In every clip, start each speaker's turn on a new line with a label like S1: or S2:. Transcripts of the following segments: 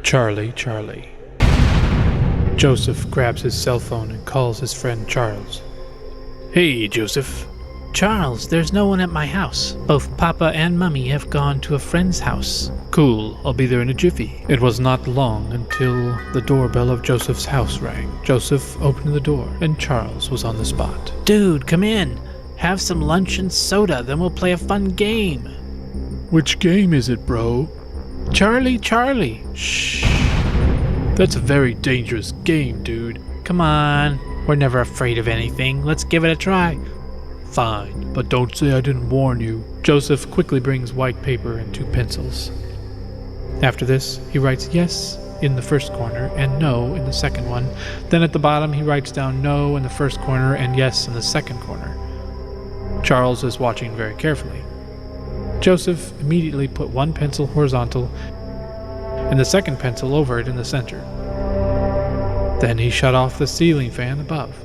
S1: Charlie, Charlie. Joseph grabs his cell phone and calls his friend Charles. Hey, Joseph.
S2: Charles, there's no one at my house. Both Papa and Mummy have gone to a friend's house.
S1: Cool, I'll be there in a jiffy. It was not long until the doorbell of Joseph's house rang. Joseph opened the door, and Charles was on the spot.
S2: Dude, come in. Have some lunch and soda, then we'll play a fun game.
S1: Which game is it, bro?
S2: Charlie, Charlie.
S1: Shh. That's a very dangerous game, dude.
S2: Come on. We're never afraid of anything. Let's give it a try.
S1: Fine, but don't say I didn't warn you. Joseph quickly brings white paper and 2 pencils. After this, he writes yes in the first corner and no in the second one. Then at the bottom, he writes down no in the first corner and yes in the second corner. Charles is watching very carefully. Joseph immediately put 1 pencil horizontal and the second pencil over it in the center. Then he shut off the ceiling fan above.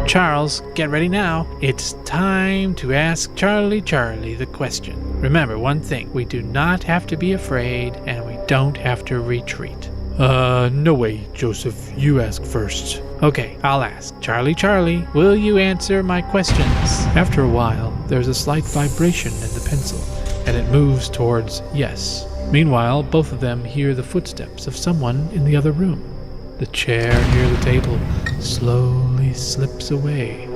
S2: Charles, get ready now. It's time to ask Charlie, Charlie the question. Remember one thing, we do not have to be afraid and we don't have to retreat.
S1: No way, Joseph, you ask first.
S2: Okay, I'll ask. Charlie, Charlie, will you answer my questions?
S1: After a while, there's a slight vibration in the pencil, and it moves towards yes. Meanwhile, both of them hear the footsteps of someone in the other room. The chair near the table slowly slips away.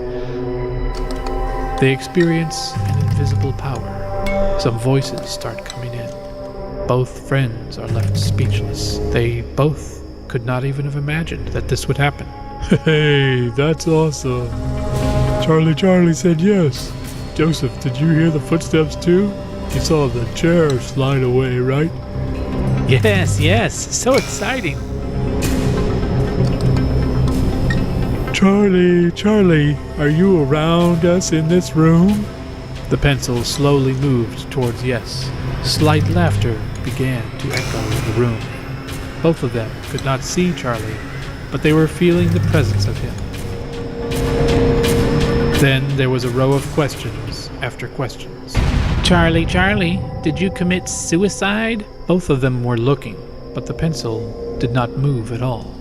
S1: They experience an invisible power. Some voices start coming in. Both friends are left speechless. They both could not even have imagined that this would happen. Hey, that's awesome. Charlie said yes. Joseph, did you hear the footsteps too? You saw the chair slide away, right?
S2: Yes, so exciting.
S1: Charlie, are you around us in this room? The pencil slowly moved towards yes. Slight laughter began to echo in the room. Both of them could not see Charlie, but they were feeling the presence of him. Then there was a row of questions after questions.
S2: Charlie, did you commit suicide?
S1: Both of them were looking, but the pencil did not move at all.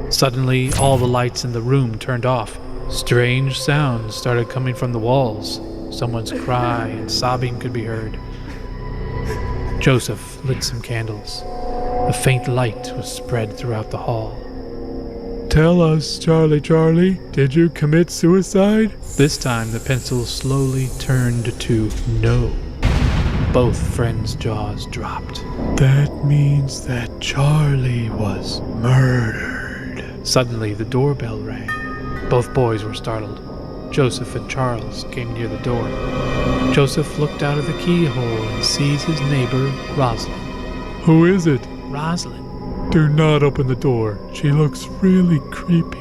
S1: Suddenly, all the lights in the room turned off. Strange sounds started coming from the walls. Someone's cry and sobbing could be heard. Joseph lit some candles. A faint light was spread throughout the hall. Tell us, Charlie, did you commit suicide? This time the pencil slowly turned to no. Both friends' jaws dropped. That means that Charlie was murdered. Suddenly the doorbell rang. Both boys were startled. Joseph and Charles came near the door. Joseph looked out of the keyhole and sees his neighbor, Rosalind. Who is it?
S2: Rosalind.
S1: Do not open the door. She looks really creepy.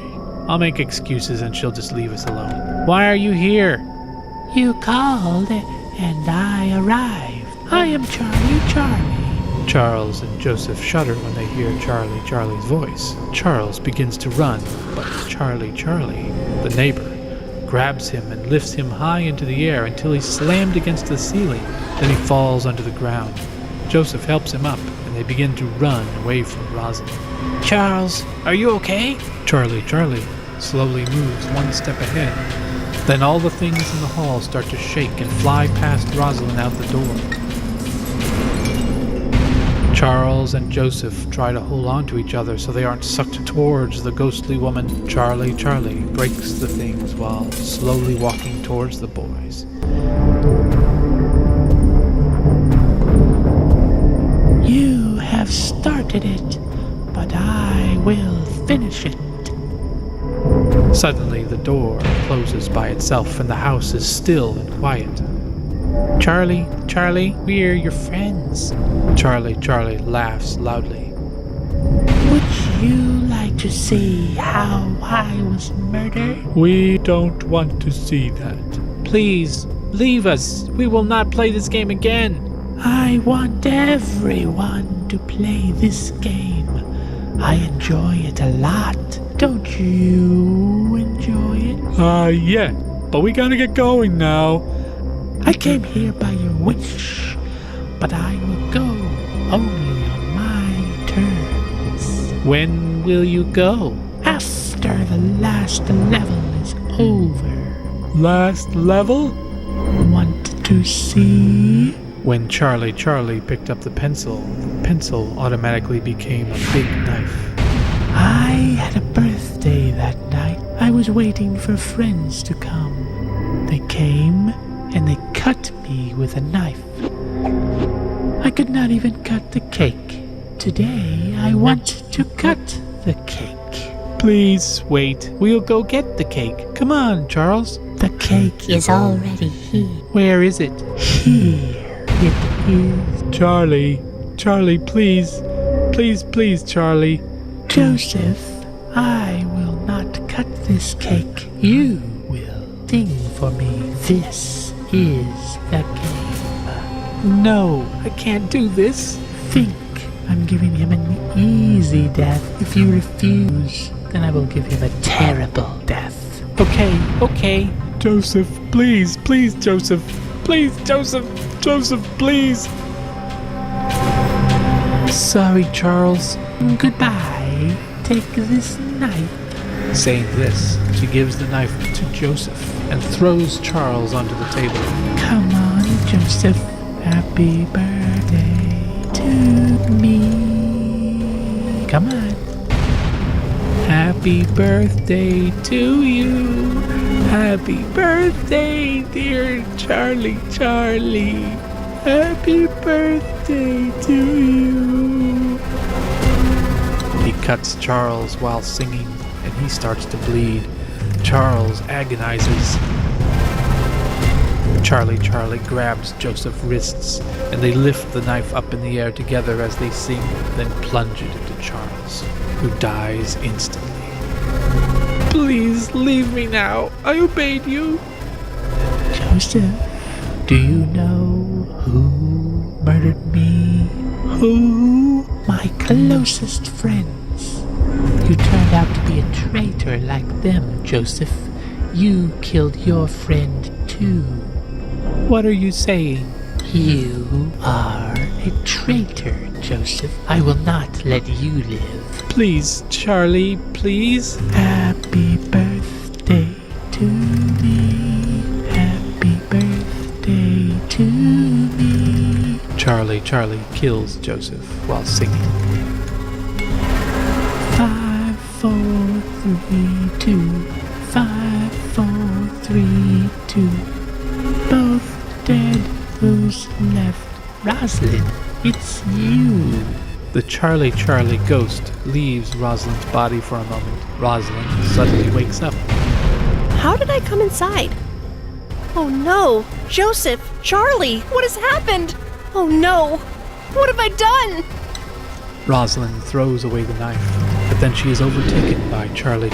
S2: I'll make excuses and she'll just leave us alone. Why are you here? You called and I arrived. I am Charlie.
S1: Charles and Joseph shudder when they hear Charlie's voice. Charles begins to run, but Charlie, the neighbor, grabs him and lifts him high into the air until he's slammed against the ceiling. Then he falls onto the ground. Joseph helps him up, and they begin to run away from Rosalind.
S2: Charles, are you okay?
S1: Charlie slowly moves 1 step ahead. Then all the things in the hall start to shake and fly past Rosalind out the door. Charles and Joseph try to hold on to each other so they aren't sucked towards the ghostly woman. Charlie breaks the things while slowly walking towards the boys.
S2: You have started it, but I will finish it.
S1: Suddenly the door closes by itself and the house is still and quiet.
S2: Charlie, we're your friends.
S1: Charlie laughs loudly.
S2: Would you like to see how I was murdered?
S1: We don't want to see that.
S2: Please, leave us. We will not play this game again. I want everyone to play this game. I enjoy it a lot. Don't you enjoy it?
S1: Yeah, but we gotta get going now.
S2: I came here by your wish, but I will go only on my
S1: When will you go?
S2: After the last level is over.
S1: Last level?
S2: Want to see?
S1: When Charlie picked up the pencil automatically became a big knife.
S2: I had a birthday that night. I was waiting for friends to come. They came and they cut me with a knife. I could not even cut the cake. Today I want to cut the cake.
S1: Please wait. We'll go get the cake. Come on, Charles.
S2: The cake
S3: is already here.
S1: Where is it?
S2: Here it is.
S1: Charlie, please. Please, Charlie.
S2: Joseph, I will not cut this cake. You will sing for me. This is the game.
S1: No, I can't do this.
S2: Think. I'm giving him an easy death. If you refuse, then I will give him a terrible death.
S1: Okay. Joseph, please, Joseph. Please, Joseph, please.
S2: Sorry, Charles. Goodbye. Take this knife.
S1: Saying this, she gives the knife to Joseph and throws Charles onto the table.
S2: Come on, Joseph. Happy birthday to me. Come on.
S1: Happy birthday to you. Happy birthday, dear Charlie. Happy birthday to you. He cuts Charles while singing, and he starts to bleed. Charles agonizes. Charlie grabs Joseph's wrists, and they lift the knife up in the air together as they sing, then plunge it into Charles, who dies instantly. Please leave me now. I obeyed you.
S2: Joseph, do you know who murdered me?
S1: Who?
S2: My closest friends. You turned out to be a traitor like them, Joseph. You killed your friend too.
S1: What are you saying?
S2: You are a traitor, Joseph. I will not let you live.
S1: Please, Charlie, please.
S2: Happy birthday to me. Happy birthday to me.
S1: Charlie kills Joseph while singing.
S2: 5, 4, 3, 2. 5, 4, 3, 2. Both dead. Who's left? Rosalind, it's you.
S1: The Charlie ghost leaves Rosalind's body for a moment. Rosalind suddenly wakes up.
S3: How did I come inside? Oh no! Joseph! Charlie! What has happened? Oh no! What have I done?
S1: Rosalind throws away the knife, but then she is overtaken by Charlie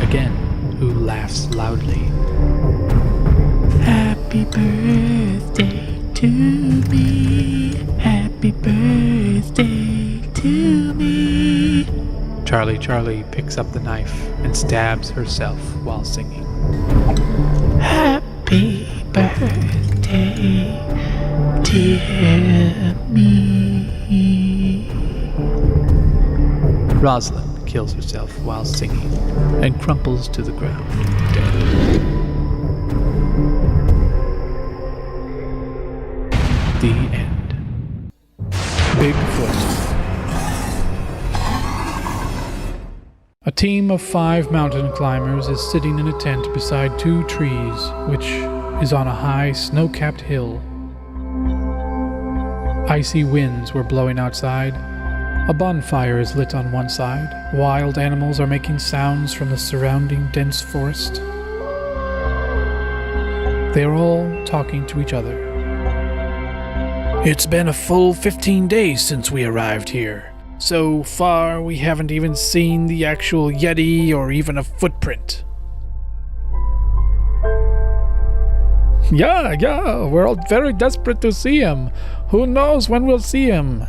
S1: again, who laughs loudly.
S2: Happy birthday to me. Happy birthday to me.
S1: Charlie picks up the knife and stabs herself while singing.
S2: Happy birthday, dear me.
S1: Rosalind kills herself while singing and crumples to the ground, dead. The end. Bigfoot. A team of 5 mountain climbers is sitting in a tent beside 2 trees, which is on a high, snow-capped hill. Icy winds were blowing outside. A bonfire is lit on one side. Wild animals are making sounds from the surrounding dense forest. They are all talking to each other. It's been a full 15 days since we arrived here. So far, we haven't even seen the actual Yeti or even a footprint. Yeah, we're all very desperate to see him. Who knows when we'll see him?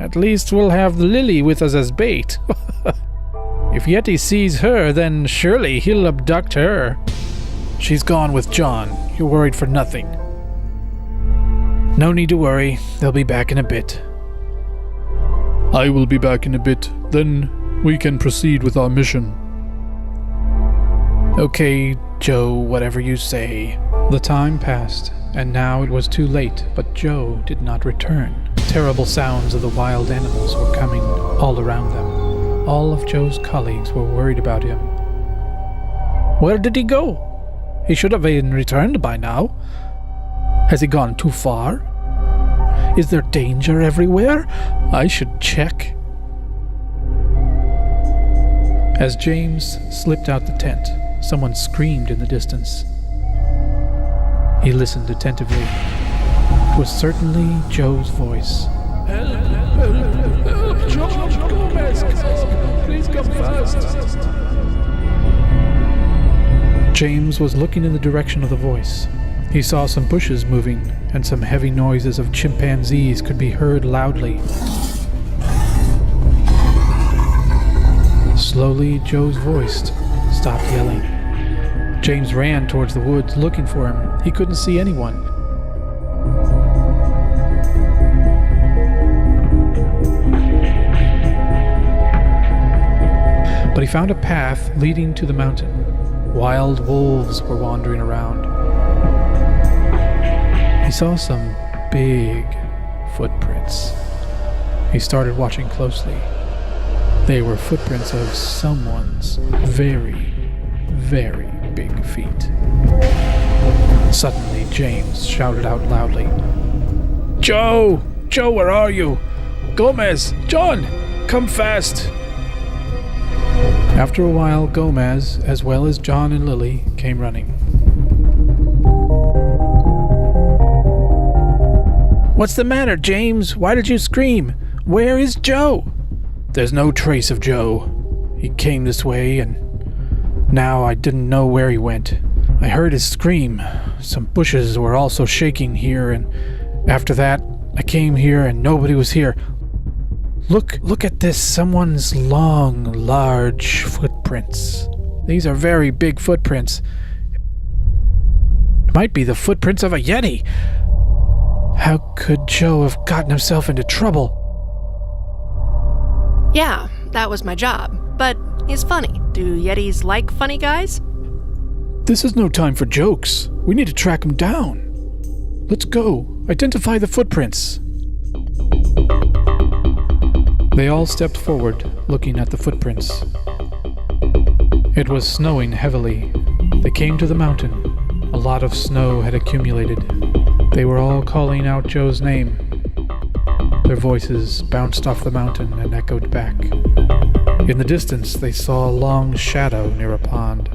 S1: At least we'll have Lily with us as bait. If Yeti sees her, then surely he'll abduct her. She's gone with John. You're worried for nothing. No need to worry. They'll be back in a bit. I will be back in a bit. Then
S4: we can proceed with our mission.
S1: Okay, Joe, whatever you say. The time passed, and now it was too late, but Joe did not return. Terrible sounds of the wild animals were coming all around them. All of Joe's colleagues were worried about him. Where did he go? He should have been returned by now. Has he gone too far? Is there danger everywhere? I should check. As James slipped out the tent, someone screamed in the distance. He listened attentively. It was certainly Joe's voice.
S4: Help! Help! Help! George Gomez! Please come fast!
S1: James was looking in the direction of the voice. He saw some bushes moving, and some heavy noises of chimpanzees could be heard loudly. Slowly, Joe's voice stopped yelling. James ran towards the woods, looking for him. He couldn't see anyone. But he found a path leading to the mountain. Wild wolves were wandering around. He saw some big footprints. He started watching closely. They were footprints of someone's very, very big feet. Suddenly, James shouted out loudly, "Joe! Joe, where are you? Gomez! John! Come fast!" After a while, Gomez, as well as John and Lily, came running. "What's the matter, James? Why did you scream? Where is Joe?" "There's no trace of Joe. He came this way, and now I didn't know where he went. I heard his scream. Some bushes were also shaking here, and after that, I came here and nobody was here. Look at this, someone's long, large footprints. These are very big footprints. It might be the footprints of a Yeti. How could Joe have gotten himself into trouble?"
S3: Yeah, that was my job. But he's funny. Do Yetis like funny guys?
S1: "This is no time for jokes. We need to track him down. Let's go. Identify the footprints." They all stepped forward, looking at the footprints. It was snowing heavily. They came to the mountain. A lot of snow had accumulated. They were all calling out Joe's name. Their voices bounced off the mountain and echoed back. In the distance, they saw a long shadow near a pond.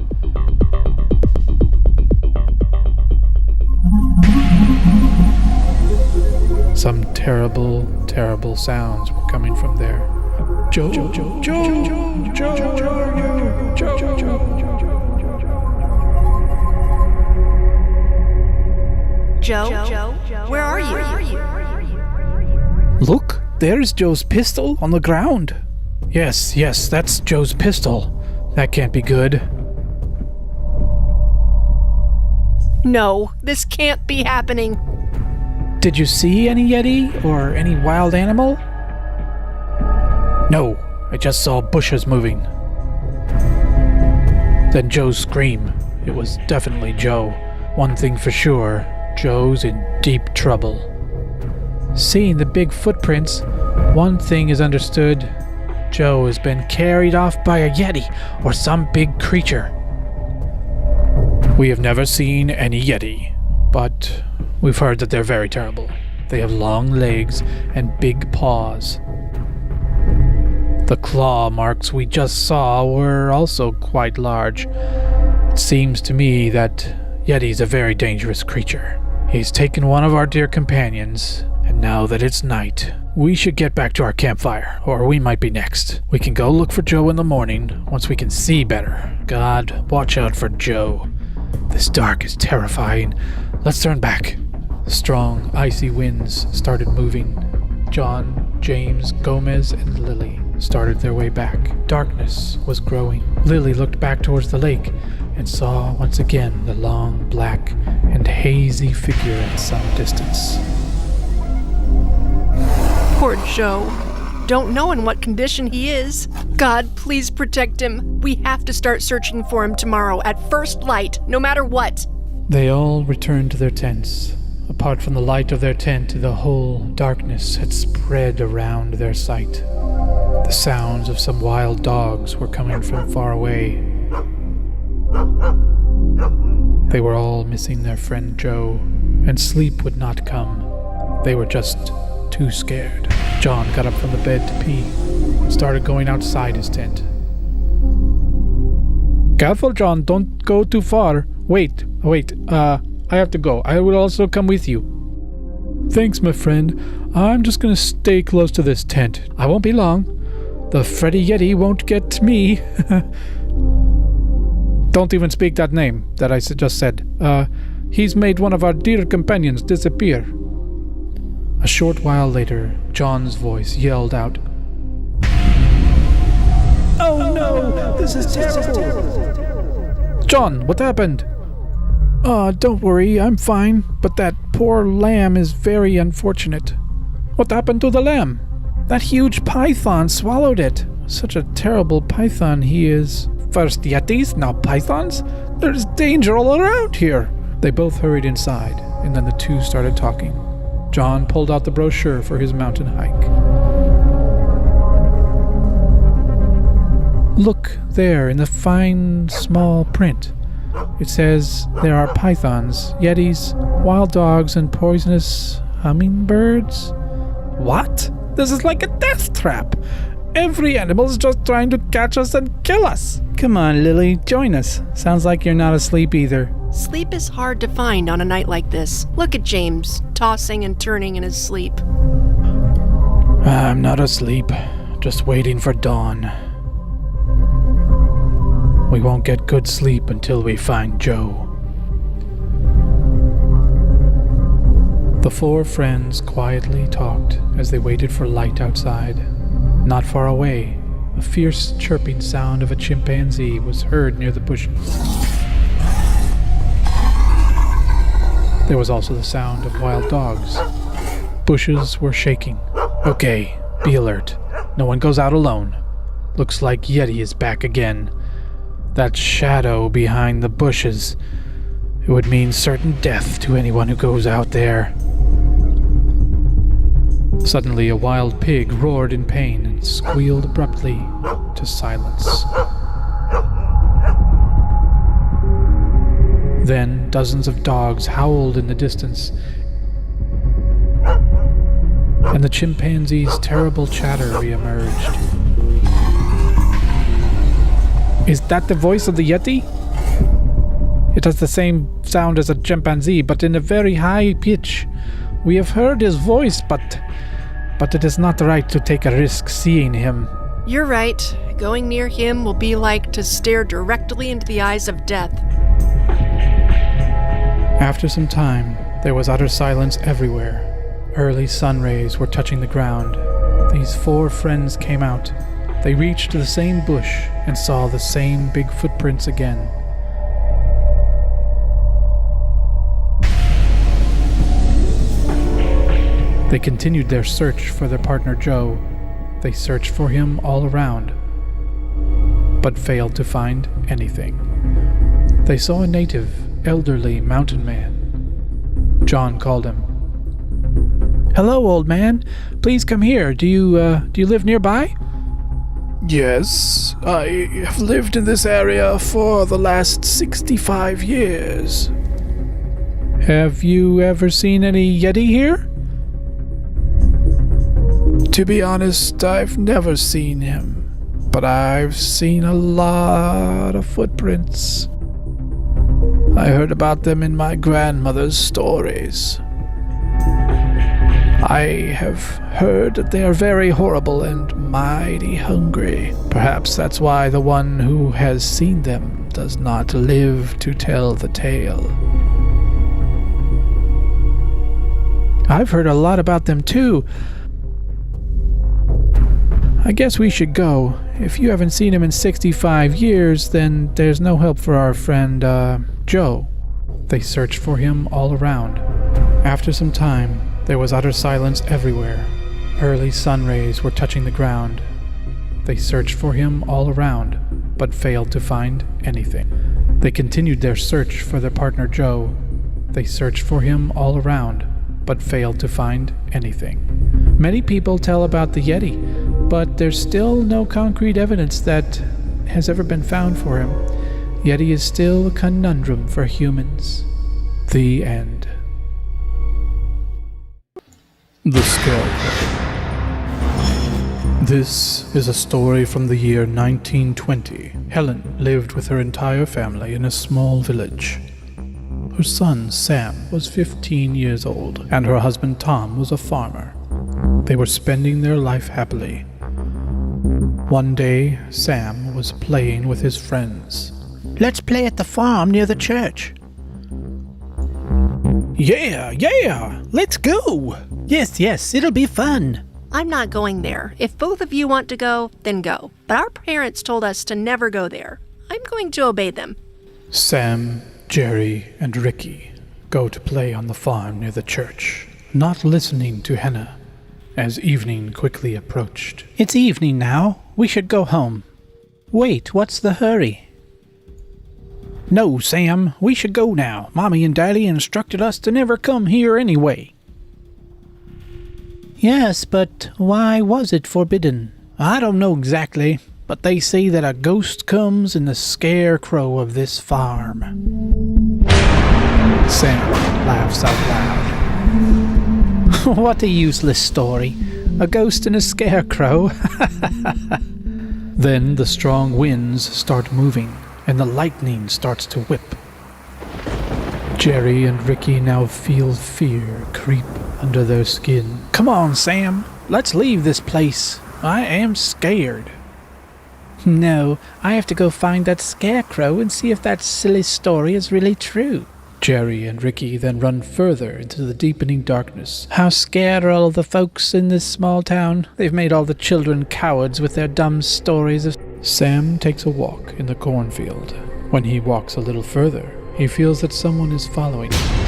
S1: Some terrible, terrible sounds were coming from there. "Joe, Joe, Joe, Joe, Joe, Joe, Joe, Joe,
S3: Joe, where are you?
S1: Look, there's Joe's pistol on the ground." Yes, that's Joe's pistol. That can't be good."
S3: No, this can't be happening.
S1: "Did you see any Yeti or any wild animal?" "No, I just saw bushes moving." Then Joe's scream. It was definitely Joe. One thing for sure, Joe's in deep trouble. Seeing the big footprints, one thing is understood. Joe has been carried off by a Yeti or some big creature. We have never seen any Yeti, but we've heard that they're very terrible. They have long legs and big paws. The claw marks we just saw were also quite large. It seems to me that Yeti's a very dangerous creature. He's taken one of our dear companions, and now that it's night, we should get back to our campfire, or we might be next. We can go look for Joe in the morning, once we can see better. God, watch out for Joe. This dark is terrifying. Let's turn back. The strong, icy winds started moving. John, James, Gomez, and Lily started their way back. Darkness was growing. Lily looked back towards the lake and saw once again the long, black, and hazy figure at some distance.
S3: Poor Joe. don't know in what condition he is. God, please protect him. We have to start searching for him tomorrow at first light, no matter what.
S1: They all returned to their tents. Apart from the light of their tent, the whole darkness had spread around their sight. The sounds of some wild dogs were coming from far away. They were all missing their friend Joe, and sleep would not come. They were just too scared. John got up from the bed to pee and started going outside his tent. Careful, John, don't go too far. Wait, I have to go. I will also come with you. Thanks, my friend. I'm just gonna stay close to this tent. I won't be long. The Freddy Yeti won't get me. Don't even speak that name that I just said. He's made one of our dear companions disappear. A short while later, John's voice yelled out,
S2: Oh no, this is terrible.
S1: John, what happened? Don't worry, I'm fine, but that poor lamb is very unfortunate. What happened to the lamb? That huge python swallowed it. Such a terrible python he is. First Yetis, now pythons? There's danger all around here. They both hurried inside, and then the two started talking. John pulled out the brochure for his mountain hike. Look there in the fine, small print. It says there are pythons, yetis, wild dogs, and poisonous hummingbirds. What? This is like a death trap. Every animal is just trying to catch us and kill us. Come on, Lily, join us. Sounds like you're not asleep either.
S3: Sleep is hard to find on a night like this. Look at James, tossing and turning in his sleep.
S1: I'm not asleep, just waiting for dawn. We won't get good sleep until we find Joe. The four friends quietly talked as they waited for light outside. Not far away, a fierce chirping sound of a chimpanzee was heard near the bushes. There was also the sound of wild dogs. Bushes were shaking. Okay, be alert. No one goes out alone. Looks like Yeti is back again. That shadow behind the bushes. It would mean certain death to anyone who goes out there. Suddenly, a wild pig roared in pain and squealed abruptly to silence. Then, dozens of dogs howled in the distance, and the chimpanzee's terrible chatter re-emerged. Is that the voice of the Yeti? It has the same sound as a chimpanzee, but in a very high pitch. We have heard his voice, but it is not right to take a risk seeing him.
S3: You're right. Going near him will be like to stare directly into the eyes of death.
S1: After some time, there was utter silence everywhere. Early sun rays were touching the ground. These four friends came out. They reached the same bush and saw the same big footprints again. They continued their search for their partner Joe. They searched for him all around, but failed to find anything. They saw a native, elderly mountain man. John called him. Hello, old man. Please come here. Do you live nearby?
S4: Yes, I have lived in this area for the last 65 years.
S1: Have you ever seen any Yeti here?
S4: To be honest, I've never seen him, but I've seen a lot of footprints. I heard about them in my grandmother's stories. I have heard that they are very horrible and mighty hungry. Perhaps that's why the one who has seen them does not live to tell the tale.
S1: I've heard a lot about them too. I guess we should go. If you haven't seen him in 65 years, then there's no help for our friend, Joe. They searched for him all around. After some time, there was utter silence everywhere. Early sun rays were touching the ground. They searched for him all around, but failed to find anything. They continued their search for their partner Joe. They searched for him all around, but failed to find anything. Many people tell about the Yeti, but there's still no concrete evidence that has ever been found for him. Yeti is still a conundrum for humans. The end. The Scarecrow. This is a story from the year 1920. Helen lived with her entire family in a small village. Her son, Sam, was 15 years old, and her husband, Tom, was a farmer. They were spending their life happily. One day, Sam was playing with his friends.
S2: Let's play at the farm near the church.
S4: Yeah, let's go.
S2: Yes, it'll be fun.
S3: I'm not going there. If both of you want to go, then go. But our parents told us to never go there. I'm going to obey them.
S1: Sam, Jerry, and Ricky go to play on the farm near the church, not listening to Henna, as evening quickly approached.
S2: It's evening now. We should go home. Wait, what's the hurry?
S4: No, Sam, we should go now. Mommy and Daddy instructed us to never come here anyway.
S2: Yes, but why was it forbidden?
S4: I don't know exactly, but they say that a ghost comes in the scarecrow of this farm.
S1: Sam laughs out loud.
S2: What a useless story. A ghost and a scarecrow.
S1: Then the strong winds start moving, and the lightning starts to whip. Jerry and Ricky now feel fear creep under their skin.
S4: Come on, Sam. Let's leave this place. I am scared.
S2: No, I have to go find that scarecrow and see if that silly story is really true.
S1: Jerry and Ricky then run further into the deepening darkness.
S2: How scared are all the folks in this small town? They've made all the children cowards with their dumb stories of...
S1: Sam takes a walk in the cornfield. When he walks a little further, he feels that someone is following him.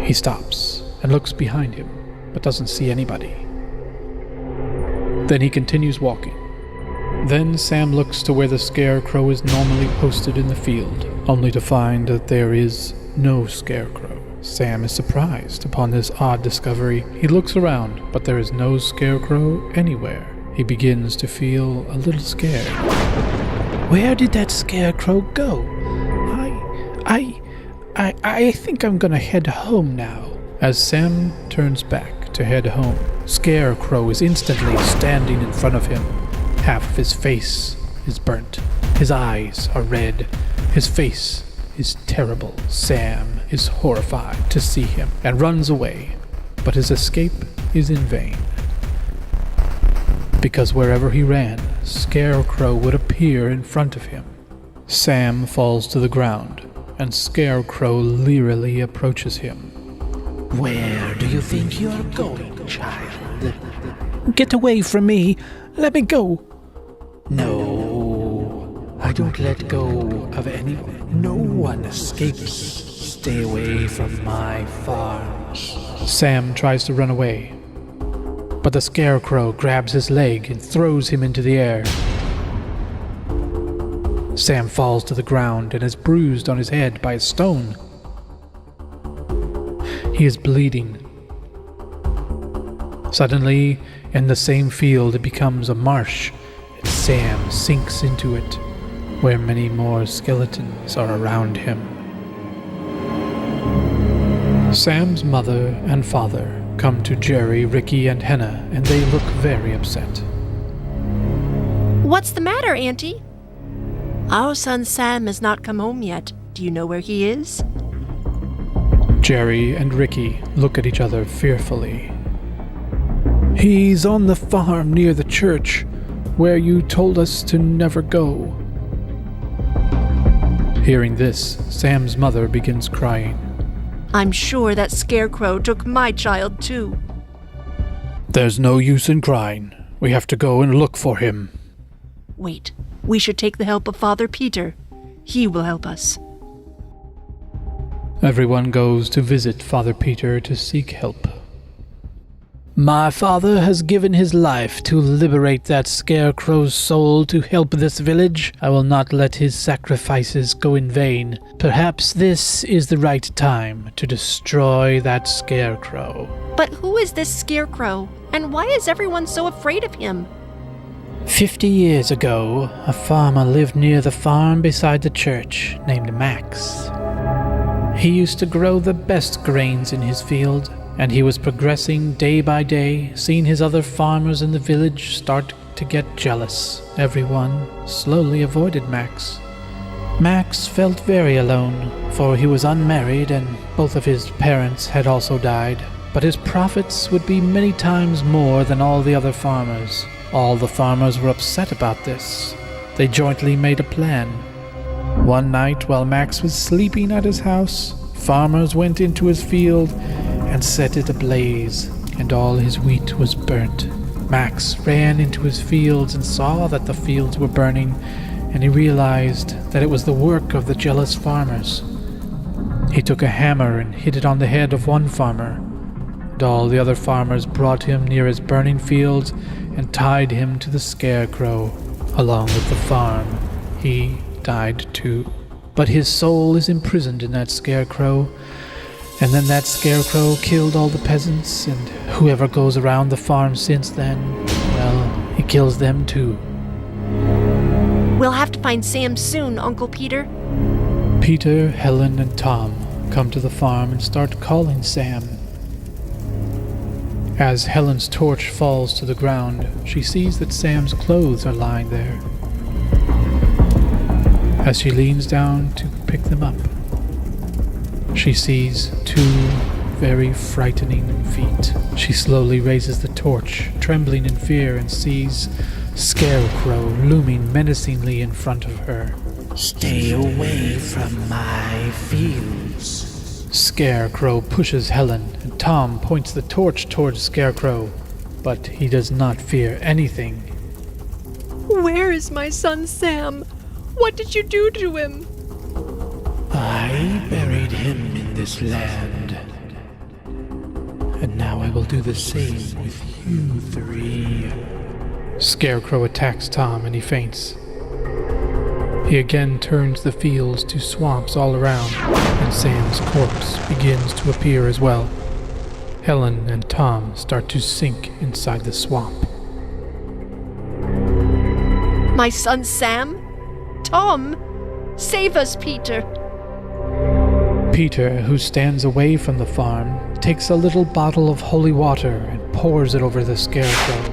S1: He stops and looks behind him, but doesn't see anybody. Then he continues walking. Then Sam looks to where the scarecrow is normally posted in the field, only to find that there is no scarecrow. Sam is surprised upon this odd discovery. He looks around, but there is no scarecrow anywhere. He begins to feel a little scared.
S2: Where did that scarecrow go?
S4: I think I'm gonna head home now.
S1: As Sam turns back to head home, Scarecrow is instantly standing in front of him. Half of his face is burnt. His eyes are red. His face is terrible. Sam is horrified to see him and runs away, but his escape is in vain. Because wherever he ran, Scarecrow would appear in front of him. Sam falls to the ground, and Scarecrow leerily approaches him.
S2: Where do you think you're going, child? Get away from me. Let me go. No, I don't let go of anyone. No one escapes. Stay away from my farm.
S1: Sam tries to run away, but the Scarecrow grabs his leg and throws him into the air. Sam falls to the ground and is bruised on his head by a stone. He is bleeding. Suddenly, in the same field, it becomes a marsh, and Sam sinks into it, where many more skeletons are around him. Sam's mother and father come to Jerry, Ricky, and Henna, and they look very upset.
S3: What's the matter, Auntie? Our son Sam has not come home yet. Do you know where he is?
S1: Jerry and Ricky look at each other fearfully.
S4: He's on the farm near the church, where you told us to never go.
S1: Hearing this, Sam's mother begins crying.
S3: I'm sure that scarecrow took my child too.
S1: There's no use in crying. We have to go and look for him.
S3: Wait, we should take the help of Father Peter. He will help us.
S1: Everyone goes to visit Father Peter to seek help.
S4: My father has given his life to liberate that scarecrow's soul to help this village. I will not let his sacrifices go in vain. Perhaps this is the right time to destroy that scarecrow.
S3: But who is this scarecrow? And why is everyone so afraid of him?
S4: 50 years ago, a farmer lived near the farm beside the church named Max. He used to grow the best grains in his field, and he was progressing day by day, seeing his other farmers in the village start to get jealous. Everyone slowly avoided Max. Max felt very alone, for he was unmarried and both of his parents had also died. But his profits would be many times more than all the other farmers. All the farmers were upset about this. They jointly made a plan. One night, while Max was sleeping at his house, farmers went into his field and set it ablaze, and all his wheat was burnt. Max ran into his fields and saw that the fields were burning, and he realized that it was the work of the jealous farmers. He took a hammer and hit it on the head of one farmer, and all the other farmers brought him near his burning fields and tied him to the scarecrow. Along with the farm, he died too. But his soul is imprisoned in that scarecrow, and then that scarecrow killed all the peasants, and whoever goes around the farm since then, well, he kills them too.
S3: We'll have to find Sam soon, Uncle Peter.
S4: Peter, Helen, and Tom come to the farm and start calling Sam. As Helen's torch falls to the ground, she sees that Sam's clothes are lying there. As she leans down to pick them up, she sees two very frightening feet. She slowly raises the torch, trembling in fear, and sees Scarecrow looming menacingly in front of her.
S2: Stay away from my fields.
S4: Scarecrow pushes Helen, and Tom points the torch towards Scarecrow, but he does not fear anything.
S3: Where is my son Sam? What did you do to him?
S2: I buried him in this land, and now I will do the same with you three.
S4: Scarecrow attacks Tom and he faints. He again turns the fields to swamps all around, and Sam's corpse begins to appear as well. Helen and Tom start to sink inside the swamp.
S3: My son Sam? Tom? Save us, Peter.
S4: Peter, who stands away from the farm, takes a little bottle of holy water and pours it over the Scarecrow.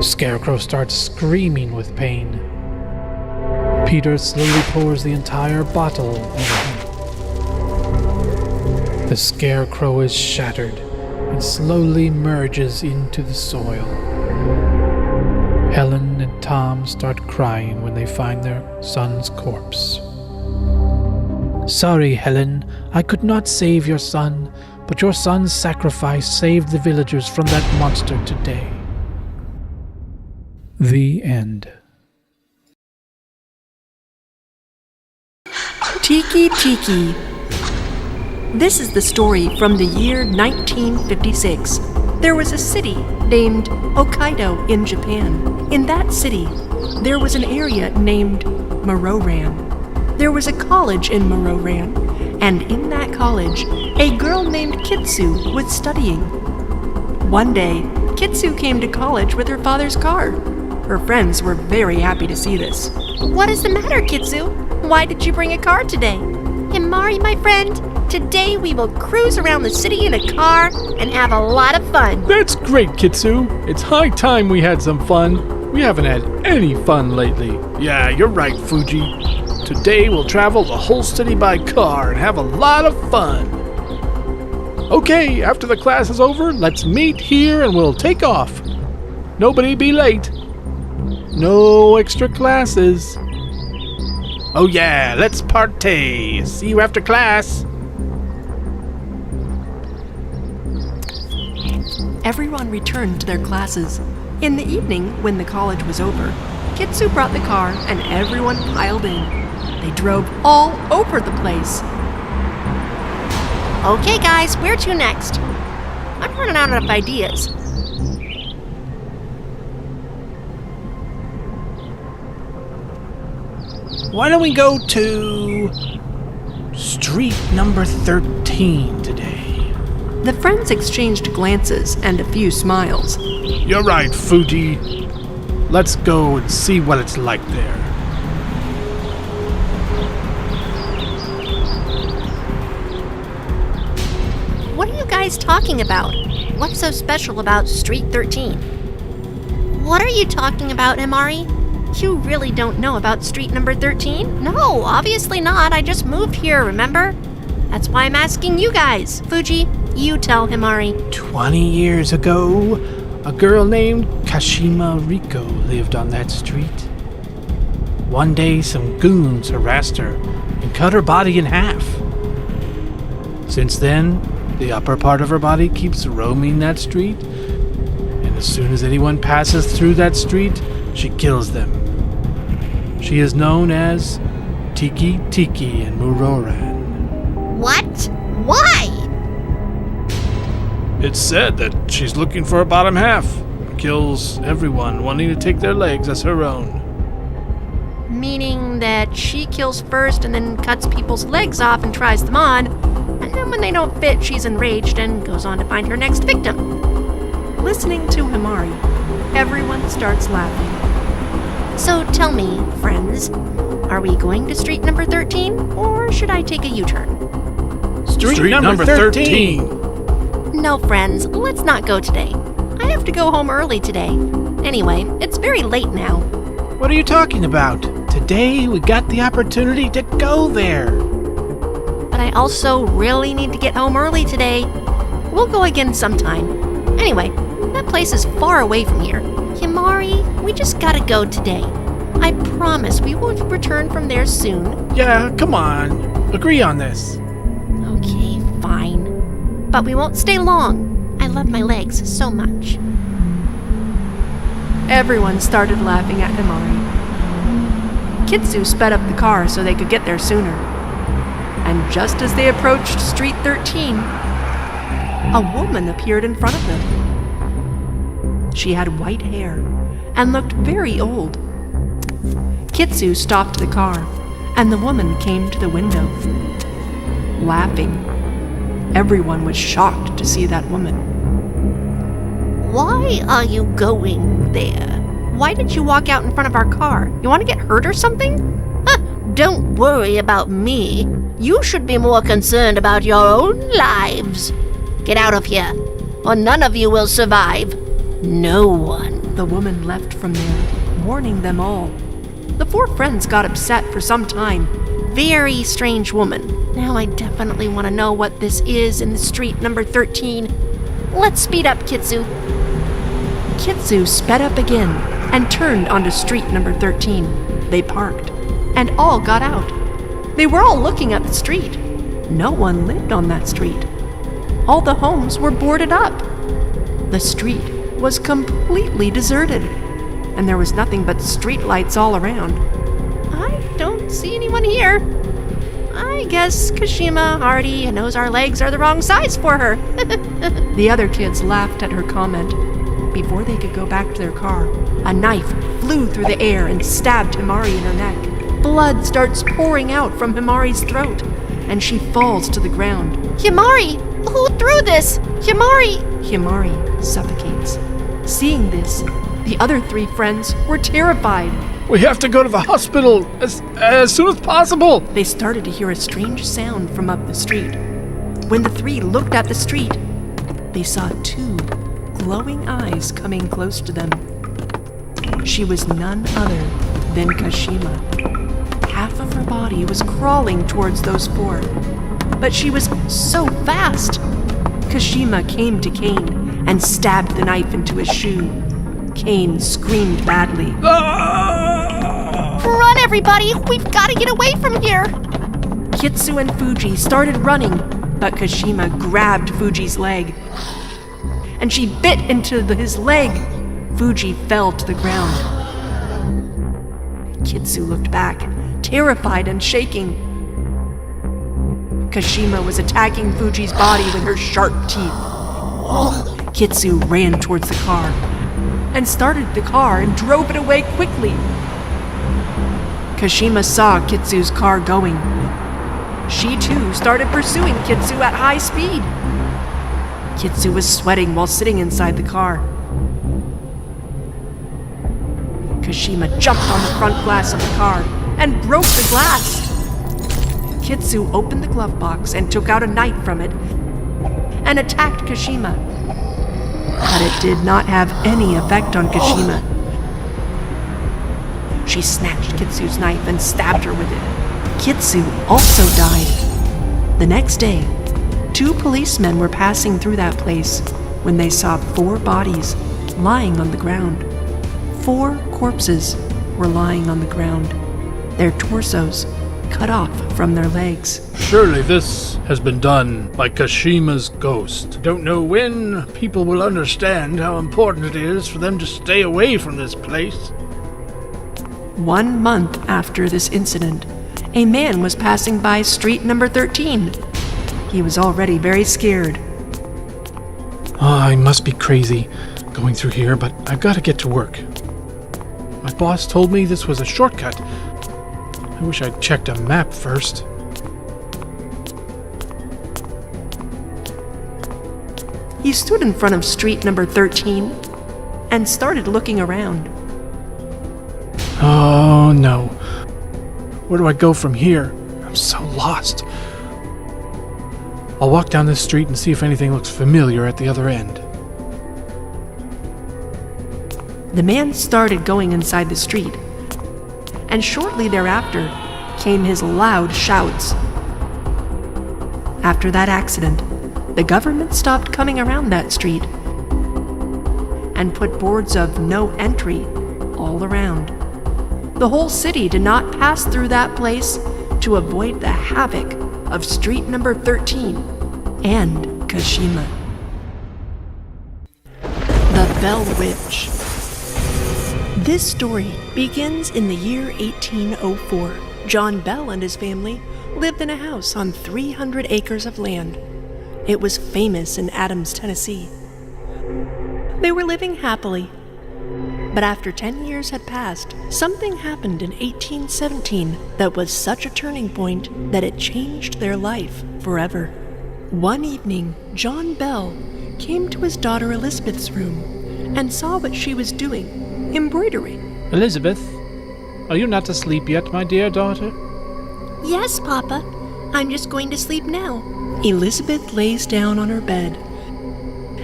S4: Scarecrow starts screaming with pain. Peter slowly pours the entire bottle over him. The Scarecrow is shattered and slowly merges into the soil. Helen and Tom start crying when they find their son's corpse. Sorry, Helen, I could not save your son, but your son's sacrifice saved the villagers from that monster today. The end.
S3: Tiki Tiki. This is the story from the year 1956. There was a city named Hokkaido in Japan. In that city, there was an area named Mororan. There was a college in Mororan, and in that college, a girl named Kitsu was studying. One day, Kitsu came to college with her father's car. Her friends were very happy to see this. What is the matter, Kitsu? Why did you bring a car today? Himari, my friend, today we will cruise around the city in a car and have a lot of fun.
S1: That's great, Kitsu. It's high time we had some fun. We haven't had any fun lately. Yeah, you're right, Fuji. Today we'll travel the whole city by car and have a lot of fun. Okay, after the class is over, let's meet here and we'll take off. Nobody be late. No extra classes. Oh yeah, let's partay. See you after class.
S3: Everyone returned to their classes. In the evening, when the college was over, Kitsu brought the car and everyone piled in. They drove all over the place. Okay guys, where to next? I'm running out of ideas.
S5: Why don't we go to street number 13 today?
S3: The friends exchanged glances and a few smiles.
S4: You're right, Fuji. Let's go and see what it's like there.
S3: What are you guys talking about? What's so special about Street 13? What are you talking about, Amari? You really don't know about street number 13? No, obviously not. I just moved here, remember? That's why I'm asking you guys. Fuji, you tell Himari.
S5: 20 years ago, a girl named Kashima Riko lived on that street. One day, some goons harassed her and cut her body in half. Since then, the upper part of her body keeps roaming that street, and as soon as anyone passes through that street, she kills them. She is known as Tiki Tiki in Muroran.
S3: What? Why?
S4: It's said that she's looking for her bottom half. Kills everyone wanting to take their legs as her own.
S3: Meaning that she kills first and then cuts people's legs off and tries them on, and then when they don't fit, she's enraged and goes on to find her next victim. Listening to Himari, everyone starts laughing. So tell me, friends, are we going to street number 13, or should I take a U-turn?
S5: Street number 13!
S3: No, friends, let's not go today. I have to go home early today. Anyway, it's very late now.
S5: What are you talking about? Today we got the opportunity to go there.
S3: But I also really need to get home early today. We'll go again sometime. Anyway, that place is far away from here. Himari, we just gotta go today. I promise we will return from there soon.
S5: Yeah, come on. Agree on this.
S3: Okay, fine. But we won't stay long. I love my legs so much. Everyone started laughing at Himari. Kitsu sped up the car so they could get there sooner. And just as they approached Street 13, a woman appeared in front of them. She had white hair and looked very old. Kitsu stopped the car, and the woman came to the window, laughing. Everyone was shocked to see that woman. Why are you going there? Why did you walk out in front of our car? You want to get hurt or something? Don't worry about me. You should be more concerned about your own lives. Get out of here, or none of you will survive. No one. The woman left from there, warning them all. The four friends got upset for some time. Very strange woman. Now I definitely want to know what this is in the street number 13. Let's speed up, Kitsu. Kitsu sped up again and turned onto street number 13. They parked, and all got out. They were all looking at the street. No one lived on that street. All the homes were boarded up. The street was completely deserted, and there was nothing but street lights all around. I don't see anyone here. I guess Kashima already knows our legs are the wrong size for her. The other kids laughed at her comment. Before they could go back to their car, a knife flew through the air and stabbed Himari in her neck. Blood starts pouring out from Himari's throat, and she falls to the ground. Himari! Who threw this? Himari! Himari suffocates. Seeing this, the other three friends were terrified.
S4: We have to go to the hospital as soon as possible.
S3: They started to hear a strange sound from up the street. When the three looked at the street, they saw two glowing eyes coming close to them. She was none other than Kashima. Half of her body was crawling towards those four, but she was so fast. Kashima came to Kane and stabbed the knife into his shoe. Kane screamed badly. Run, everybody! We've got to get away from here! Kitsu and Fuji started running, but Kashima grabbed Fuji's leg, and she bit into his leg. Fuji fell to the ground. Kitsu looked back, terrified and shaking. Kashima was attacking Fuji's body with her sharp teeth. Kitsu ran towards the car and started the car and drove it away quickly. Kashima saw Kitsu's car going. She too started pursuing Kitsu at high speed. Kitsu was sweating while sitting inside the car. Kashima jumped on the front glass of the car and broke the glass. Kitsu opened the glove box and took out a knife from it and attacked Kashima. But it did not have any effect on Kashima. She snatched Kitsu's knife and stabbed her with it. Kitsu also died. The next day, 2 policemen were passing through that place when they saw 4 bodies lying on the ground. 4 corpses were lying on the ground, their torsos cut off from their legs.
S5: Surely this has been done by Kashima's ghost. Don't know when people will understand how important it is for them to stay away from this place.
S3: 1 month after this incident, a man was passing by street number 13. He was already very scared.
S5: I must be crazy going through here, but I've got to get to work. My boss told me this was a shortcut. I wish I'd checked a map first.
S3: He stood in front of street number 13 and started looking around.
S5: Oh no. Where do I go from here? I'm so lost. I'll walk down this street and see if anything looks familiar at the other end.
S3: The man started going inside the street, and shortly thereafter came his loud shouts. After that accident, the government stopped coming around that street and put boards of no entry all around. The whole city did not pass through that place to avoid the havoc of street number 13 and Kashima. The Bell Witch. This story begins in the year 1804. John Bell and his family lived in a house on 300 acres of land. It was famous in Adams, Tennessee. They were living happily. But after 10 years had passed, something happened in 1817 that was such a turning point that it changed their life forever. One evening, John Bell came to his daughter Elizabeth's room and saw what she was doing. Embroidering.
S5: Elizabeth, are you not asleep yet, my dear daughter?
S3: Yes, Papa. I'm just going to sleep now. Elizabeth lays down on her bed,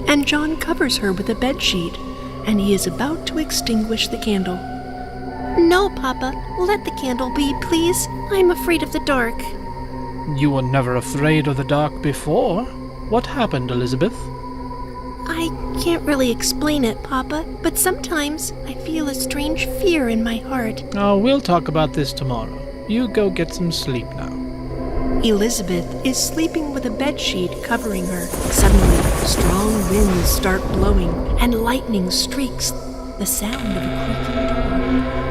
S3: and John covers her with a bedsheet, and he is about to extinguish the candle. No, Papa. Let the candle be, please. I'm afraid of the dark.
S5: You were never afraid of the dark before. What happened, Elizabeth?
S3: I can't really explain it, Papa, but sometimes I feel a strange fear in my heart.
S5: Oh, we'll talk about this tomorrow. You go get some sleep now.
S3: Elizabeth is sleeping with a bedsheet covering her. Suddenly, strong winds start blowing, and lightning streaks. The sound of a creaking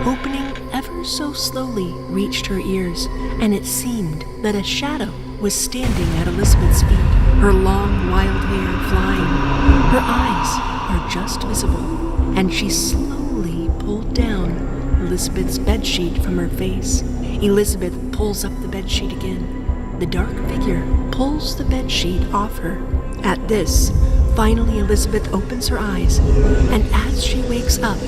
S3: door, opening ever so slowly, reached her ears, and it seemed that a shadow was standing at Elizabeth's feet, her long, wild hair flying. Her eyes are just visible, and she slowly pulled down Elizabeth's bedsheet from her face. Elizabeth pulls up the bedsheet again. The dark figure pulls the bedsheet off her. At this, finally Elizabeth opens her eyes, and as she wakes up,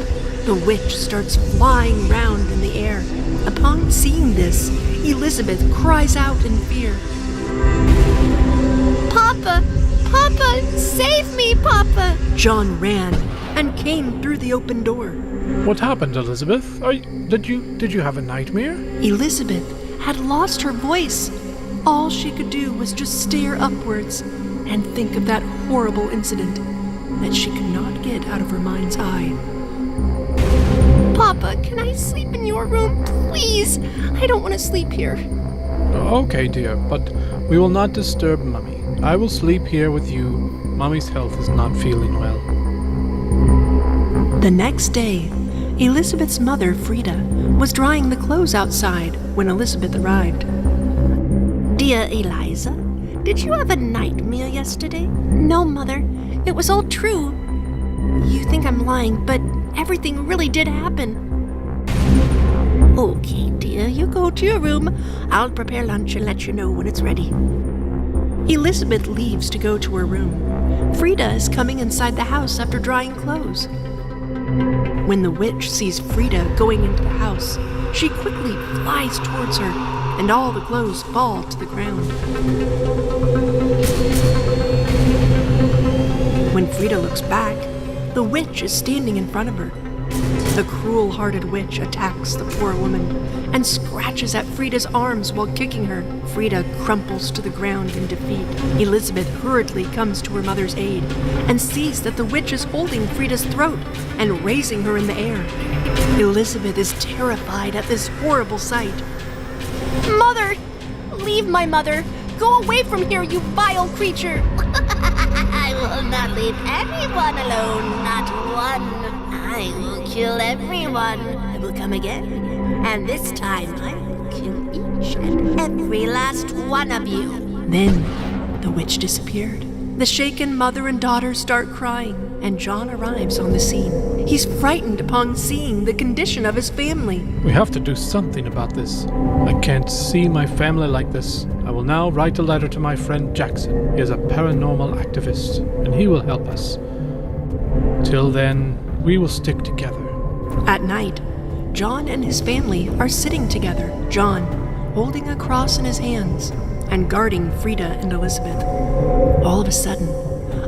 S3: the witch starts flying round in the air. Upon seeing this, Elizabeth cries out in fear. Papa! Papa! Save me, Papa! John ran and came through the open door.
S5: What happened, Elizabeth? Did you have a nightmare?
S3: Elizabeth had lost her voice. All she could do was just stare upwards and think of that horrible incident that she could not get out of her mind's eye. Papa, can I sleep in your room, please? I don't want to sleep here.
S5: Okay, dear, but we will not disturb Mummy. I will sleep here with you. Mummy's health is not feeling well.
S3: The next day, Elizabeth's mother, Frida, was drying the clothes outside when Elizabeth arrived. Dear Eliza, did you have a nightmare yesterday? No, Mother. It was all true. You think I'm lying, but everything really did happen. Okay, dear, you go to your room. I'll prepare lunch and let you know when it's ready. Elizabeth leaves to go to her room. Frida is coming inside the house after drying clothes. When the witch sees Frida going into the house, she quickly flies towards her, and all the clothes fall to the ground. When Frida looks back, the witch is standing in front of her. The cruel-hearted witch attacks the poor woman and scratches at Frida's arms while kicking her. Frida crumples to the ground in defeat. Elizabeth hurriedly comes to her mother's aid and sees that the witch is holding Frida's throat and raising her in the air. Elizabeth is terrified at this horrible sight. Mother! Leave my mother! Go away from here, you vile creature!
S6: I will not leave anyone alone, not one. I will kill everyone. I will come again, and this time I will kill each and every last one of you.
S3: Then the witch disappeared. The shaken mother and daughter start crying, and John arrives on the scene. He's frightened upon seeing the condition of his family.
S1: We have to do something about this. I can't see my family like this. I will now write a letter to my friend Jackson. He is a paranormal activist, and he will help us. Till then, we will stick together.
S3: At night, John and his family are sitting together, John holding a cross in his hands and guarding Frida and Elizabeth. All of a sudden,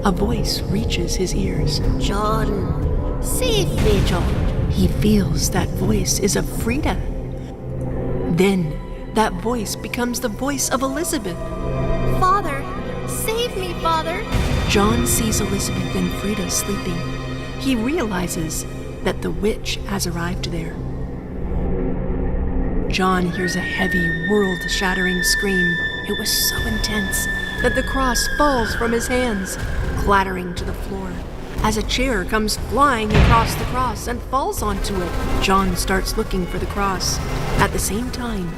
S3: a voice reaches his ears.
S6: John, save me, John.
S3: He feels that voice is of Frida. Then, that voice becomes the voice of Elizabeth.
S6: Father, save me, Father.
S3: John sees Elizabeth and Frida sleeping. He realizes that the witch has arrived there. John hears a heavy, world-shattering scream. It was so intense that the cross falls from his hands, clattering to the floor. As a chair comes flying across the cross and falls onto it, John starts looking for the cross. At the same time,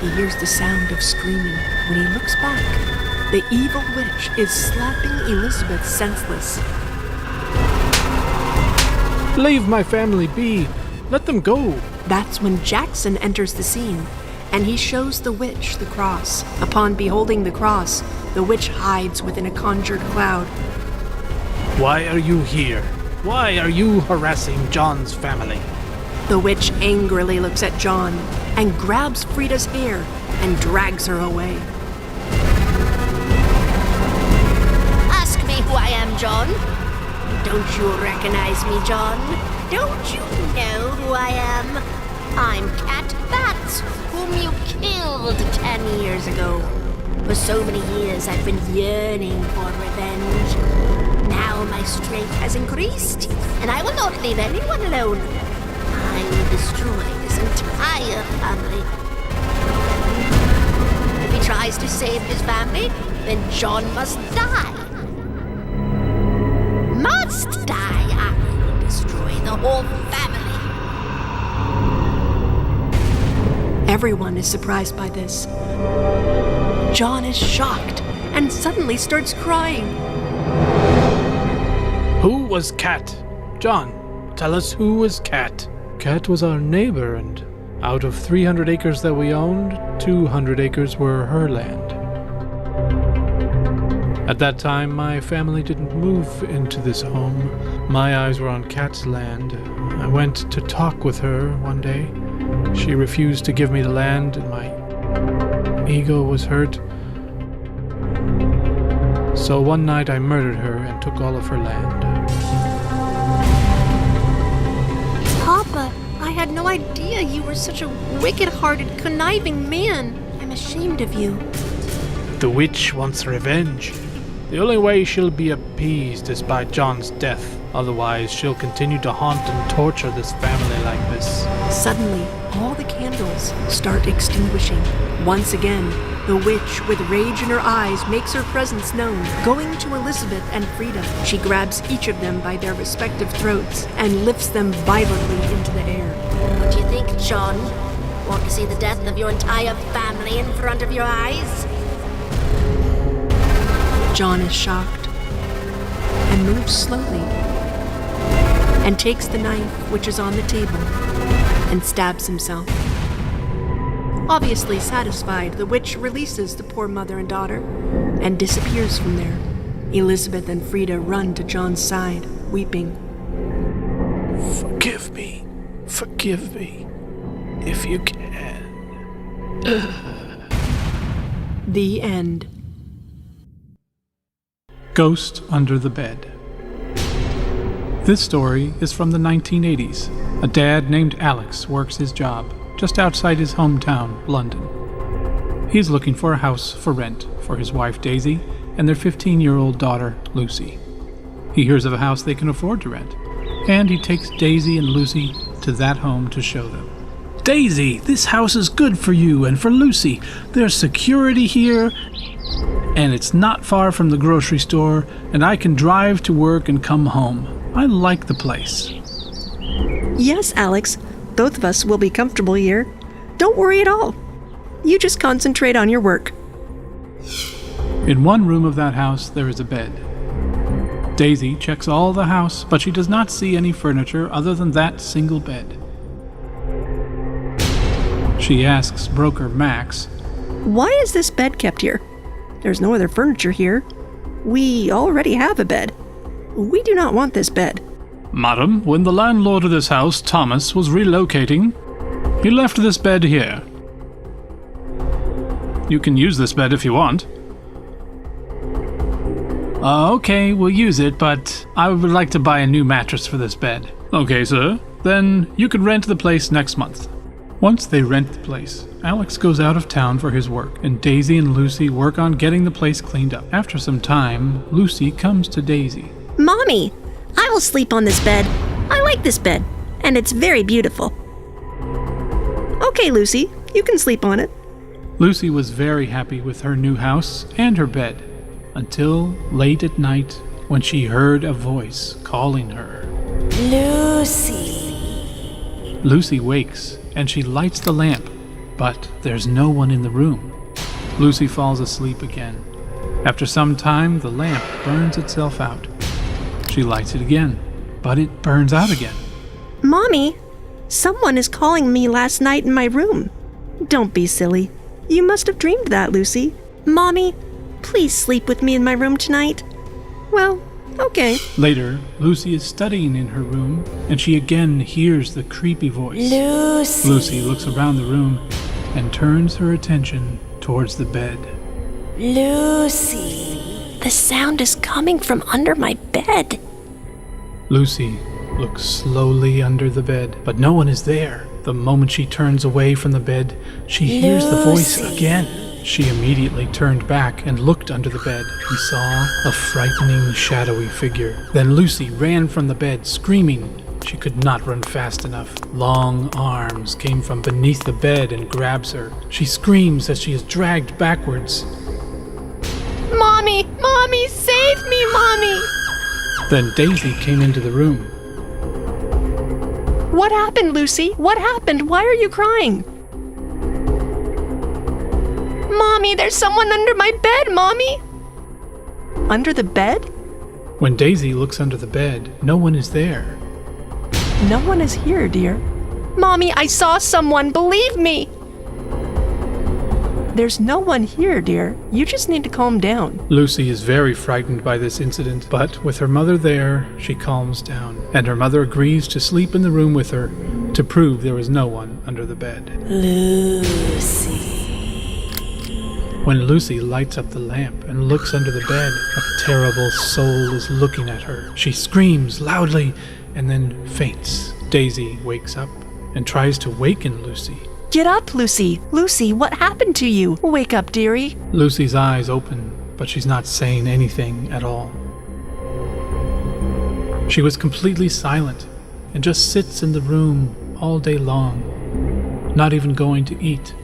S3: he hears the sound of screaming. When he looks back, the evil witch is slapping Elizabeth senseless.
S1: Leave my family be. Let them go.
S3: That's when Jackson enters the scene, and he shows the witch the cross. Upon beholding the cross, the witch hides within a conjured cloud.
S5: Why are you here? Why are you harassing John's family?
S3: The witch angrily looks at John and grabs Frida's hair and drags her away.
S6: Ask me who I am, John. Don't you recognize me, John? Don't you know who I am? I'm Cat Bats, whom you killed 10 years ago. For so many years I've been yearning for revenge. Now my strength has increased, and I will not leave anyone alone. I will destroy this entire family. If he tries to save his family, then John must die. Must die. I will destroy the whole family.
S3: Everyone is surprised by this. John is shocked and suddenly starts crying.
S5: Who was Cat? John, tell us who was Cat.
S1: Cat was our neighbor, and out of 300 acres that we owned, 200 acres were her land. At that time, my family didn't move into this home. My eyes were on Cat's land. I went to talk with her one day. She refused to give me the land, and my ego was hurt. So one night I murdered her and took all of her land.
S3: Papa, I had no idea you were such a wicked-hearted, conniving man. I'm ashamed of you.
S5: The witch wants revenge. The only way she'll be appeased is by John's death. Otherwise, she'll continue to haunt and torture this family like this.
S3: Suddenly, all the candles start extinguishing. Once again, the witch, with rage in her eyes, makes her presence known. Going to Elizabeth and Frida, she grabs each of them by their respective throats and lifts them violently into the air.
S6: What do you think, John? Want to see the death of your entire family in front of your eyes?
S3: John is shocked and moves slowly and takes the knife which is on the table and stabs himself. Obviously satisfied, the witch releases the poor mother and daughter and disappears from there. Elizabeth and Frida run to John's side, weeping.
S4: Forgive me, if you can.
S3: The end.
S1: Ghost Under the Bed. This story is from the 1980s. A dad named Alex works his job just outside his hometown, London. He's looking for a house for rent for his wife Daisy and their 15-year-old daughter Lucy. He hears of a house they can afford to rent, and he takes Daisy and Lucy to that home to show them.
S5: Daisy, this house is good for you and for Lucy. There's security here, and it's not far from the grocery store, and I can drive to work and come home. I like the place.
S3: Yes, Alex. Both of us will be comfortable here. Don't worry at all. You just concentrate on your work.
S1: In one room of that house, there is a bed. Daisy checks all the house, but she does not see any furniture other than that single bed. She asks broker Max,
S3: Why is this bed kept here? There's no other furniture here. We already have a bed. We do not want this bed.
S1: Madam, when the landlord of this house, Thomas, was relocating, he left this bed here. You can use this bed if you want. Okay, we'll use it, but I would like to buy a new mattress for this bed. Okay, sir. Then you can rent the place next month. Once they rent the place, Alex goes out of town for his work, and Daisy and Lucy work on getting the place cleaned up. After some time, Lucy comes to Daisy.
S3: Mommy, I will sleep on this bed. I like this bed, and it's very beautiful. Okay, Lucy, you can sleep on it.
S1: Lucy was very happy with her new house and her bed, until late at night when she heard a voice calling her.
S6: Lucy.
S1: Lucy wakes, and she lights the lamp, but there's no one in the room. Lucy falls asleep again. After some time, the lamp burns itself out. She lights it again, but it burns out again.
S3: Mommy, someone is calling me last night in my room. Don't be silly. You must have dreamed that, Lucy. Mommy, please sleep with me in my room tonight. Well, okay.
S1: Later, Lucy is studying in her room, and she again hears the creepy voice.
S6: Lucy.
S1: Lucy looks around the room and turns her attention towards the bed.
S6: Lucy.
S3: The sound is coming from under my bed.
S1: Lucy looks slowly under the bed, but no one is there. The moment she turns away from the bed, she hears the voice again. She immediately turned back and looked under the bed and saw a frightening, shadowy figure. Then Lucy ran from the bed, screaming. She could not run fast enough. Long arms came from beneath the bed and grabs her. She screams as she is dragged backwards.
S3: Mommy! Mommy! Save me, Mommy!
S1: Then Daisy came into the room.
S3: What happened, Lucy? What happened? Why are you crying? Mommy, there's someone under my bed, Mommy! Under the bed?
S1: When Daisy looks under the bed, no one is there.
S3: No one is here, dear. Mommy, I saw someone, believe me! There's no one here, dear. You just need to calm down.
S1: Lucy is very frightened by this incident, but with her mother there, she calms down, and her mother agrees to sleep in the room with her to prove there is no one under the bed.
S6: Lucy.
S1: When Lucy lights up the lamp and looks under the bed, a terrible soul is looking at her. She screams loudly and then faints. Daisy wakes up and tries to waken Lucy.
S3: Get up, Lucy. Lucy, what happened to you? Wake up, dearie.
S1: Lucy's eyes open, but she's not saying anything at all. She was completely silent and just sits in the room all day long, not even going to eat.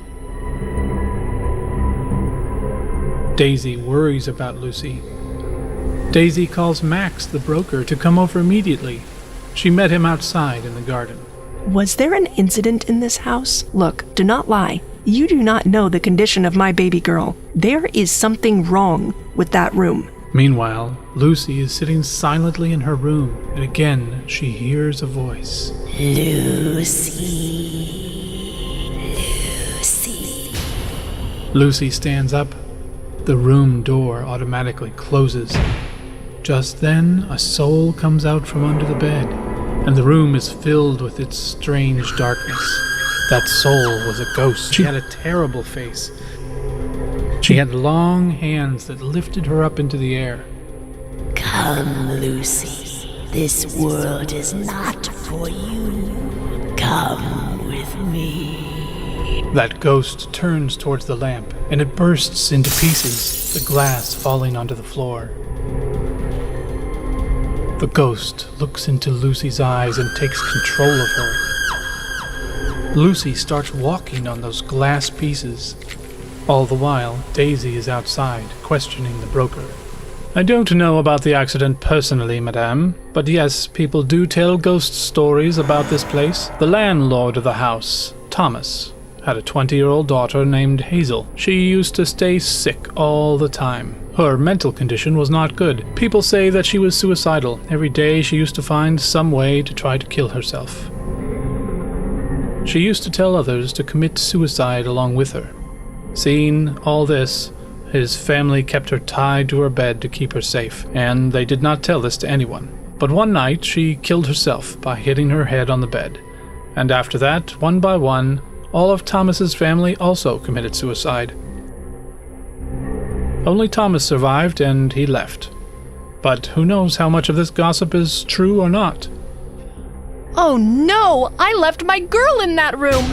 S1: Daisy worries about Lucy. Daisy calls Max, the broker, to come over immediately. She met him outside in the garden.
S3: Was there an incident in this house? Look, do not lie. You do not know the condition of my baby girl. There is something wrong with that room.
S1: Meanwhile, Lucy is sitting silently in her room, and again she hears a voice.
S6: Lucy.
S1: Lucy stands up. The room door automatically closes. Just then, a soul comes out from under the bed, and the room is filled with its strange darkness. That soul was a ghost. She had a terrible face. She had long hands that lifted her up into the air.
S6: Come, Lucy. This world is not for you. Come with me.
S1: That ghost turns towards the lamp, and it bursts into pieces, the glass falling onto the floor. The ghost looks into Lucy's eyes and takes control of her. Lucy starts walking on those glass pieces. All the while, Daisy is outside, questioning the broker. I don't know about the accident personally, madame, but yes, people do tell ghost stories about this place. The landlord of the house, Thomas, had a 20-year-old daughter named Hazel. She used to stay sick all the time. Her mental condition was not good. People say that she was suicidal. Every day she used to find some way to try to kill herself. She used to tell others to commit suicide along with her. Seeing all this, his family kept her tied to her bed to keep her safe, and they did not tell this to anyone. But one night she killed herself by hitting her head on the bed. And after that, one by one, all of Thomas's family also committed suicide. Only Thomas survived, and he left. But who knows how much of this gossip is true or not?
S3: Oh no! I left my girl in that room!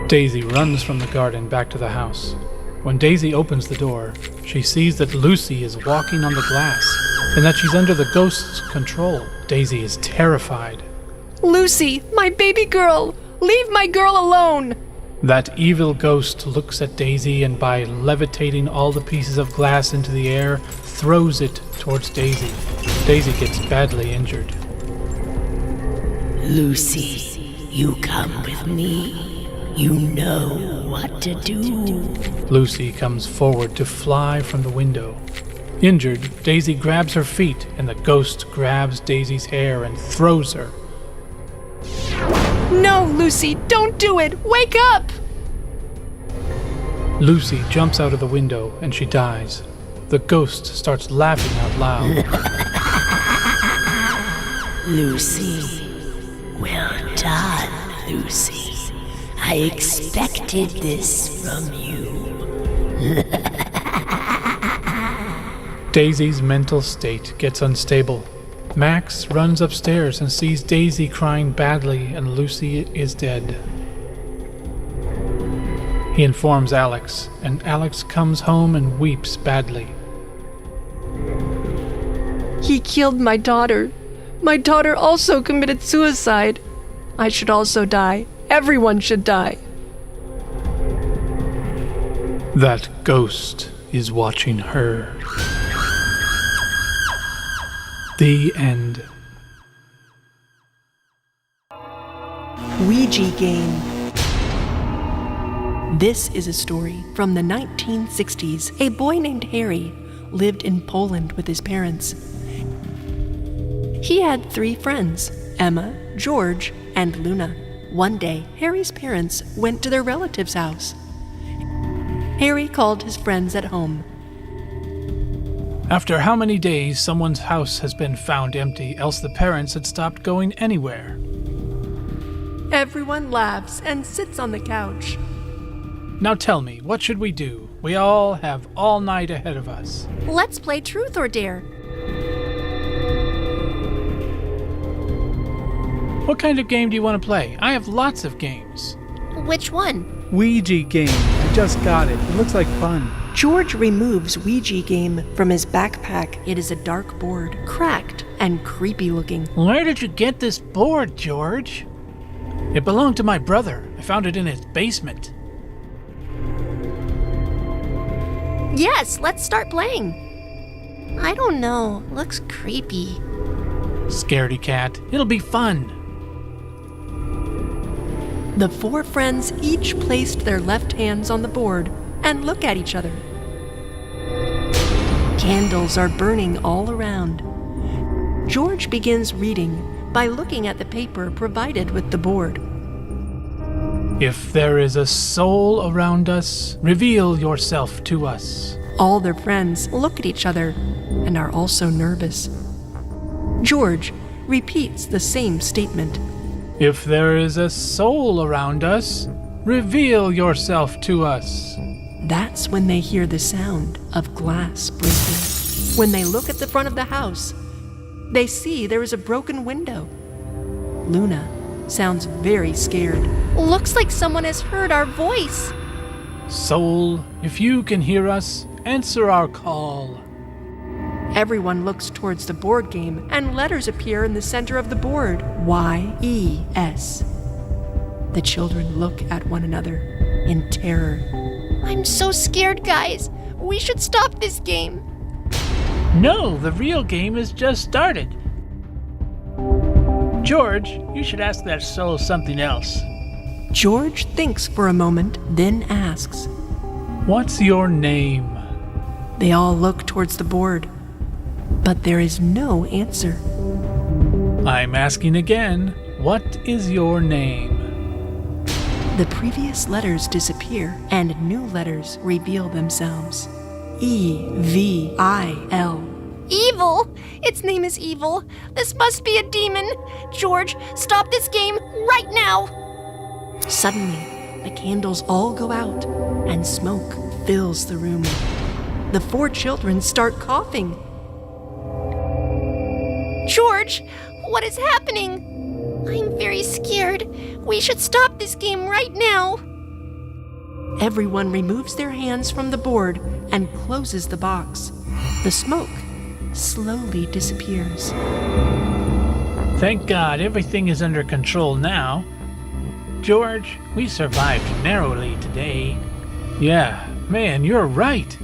S1: Daisy runs from the garden back to the house. When Daisy opens the door, she sees that Lucy is walking on the glass, and that she's under the ghost's control. Daisy is terrified.
S3: Lucy, my baby girl! Leave my girl alone!
S1: That evil ghost looks at Daisy and by levitating all the pieces of glass into the air, throws it towards Daisy. Daisy gets badly injured.
S6: Lucy, you come with me. You know what to do.
S1: Lucy comes forward to fly from the window. Injured, Daisy grabs her feet, and the ghost grabs Daisy's hair and throws her.
S3: No, Lucy, don't do it! Wake up!
S1: Lucy jumps out of the window, and she dies. The ghost starts laughing out loud.
S6: Lucy, well done, Lucy. I expected this from you.
S1: Daisy's mental state gets unstable. Max runs upstairs and sees Daisy crying badly, and Lucy is dead. He informs Alex, and Alex comes home and weeps badly.
S3: He killed my daughter. My daughter also committed suicide. I should also die. Everyone should die.
S1: That ghost is watching her. The end.
S3: Ouija Game. This is a story from the 1960s. A boy named Harry lived in Poland with his parents. He had 3 friends, Emma, George, and Luna. One day, Harry's parents went to their relative's house. Harry called his friends at home.
S1: After how many days someone's house has been found empty, else the parents had stopped going anywhere?
S3: Everyone laughs and sits on the couch.
S1: Now tell me, what should we do? We all have all night ahead of us.
S6: Let's play Truth or Dare.
S1: What kind of game do you want to play? I have lots of games.
S6: Which one?
S5: Ouija Game. I just got it. It looks like fun.
S3: George removes Ouija Game from his backpack. It is a dark board, cracked and creepy looking.
S1: Where did you get this board, George? It belonged to my brother. I found it in his basement.
S6: Yes, let's start playing. I don't know. Looks creepy.
S1: Scaredy cat. It'll be fun.
S3: The 4 friends each placed their left hands on the board and look at each other. Candles are burning all around. George begins reading by looking at the paper provided with the board.
S5: If there is a soul around us, reveal yourself to us.
S3: All their friends look at each other and are also nervous. George repeats the same statement.
S5: If there is a soul around us, reveal yourself to us.
S3: That's when they hear the sound of glass breaking. When they look at the front of the house, they see there is a broken window. Luna sounds very scared.
S6: Looks like someone has heard our voice.
S5: Soul, if you can hear us, answer our call.
S3: Everyone looks towards the board game, and letters appear in the center of the board. Y-E-S. The children look at one another in terror.
S6: I'm so scared, guys. We should stop this game.
S2: No, the real game has just started. George, you should ask that soul something else.
S3: George thinks for a moment, then asks.
S5: What's your name?
S3: They all look towards the board, but there is no answer.
S5: I'm asking again, what is your name?
S3: The previous letters disappear, and new letters reveal themselves. E-V-I-L.
S6: Evil! Its name is Evil. This must be a demon. George, stop this game right now.
S3: Suddenly, the candles all go out, and smoke fills the room. The 4 children start coughing.
S6: George, what is happening? I'm very scared. We should stop this game right now.
S3: Everyone removes their hands from the board and closes the box. The smoke slowly disappears.
S2: Thank God everything is under control now. George, we survived narrowly today.
S5: Yeah, man, you're right.